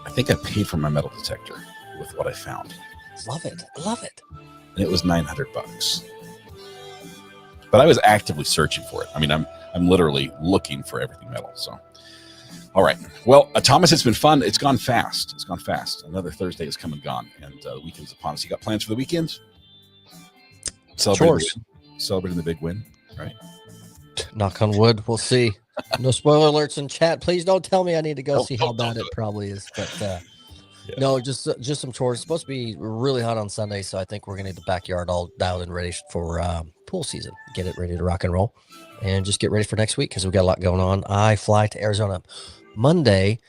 think I paid for my metal detector with what I found. Love it. And it was $900. But I was actively searching for it. I mean, I'm literally looking for everything metal. So, all right. Well, Thomas, it's been fun. It's gone fast. Another Thursday has come and gone, and the weekend's upon us. You got plans for the weekend? Celebrating the big win, right? Knock on wood. We'll see. No spoiler alerts in chat. Please don't tell me I need to go see how bad it probably is. But no, just some chores. It's supposed to be really hot on Sunday, so I think we're gonna need the backyard all dialed and ready for pool season. Get it ready to rock and roll, and just get ready for next week because we've got a lot going on. I fly to Arizona Monday.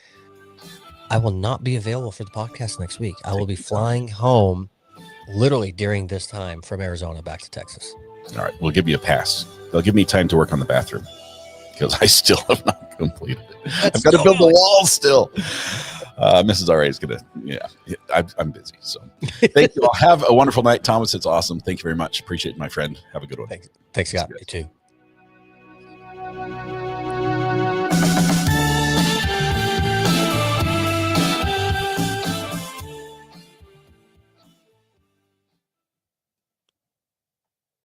I will not be available for the podcast next week. I will be flying home literally during this time from Arizona back to Texas. All right, we'll give you a pass. They'll give me time to work on the bathroom because I still have not completed it. I've got to build the walls still. Mrs. R.A. is going to, I'm busy. So thank you all. Have a wonderful night, Thomas. It's awesome. Thank you very much. Appreciate it, my friend. Have a good one. Thanks, Scott. You too.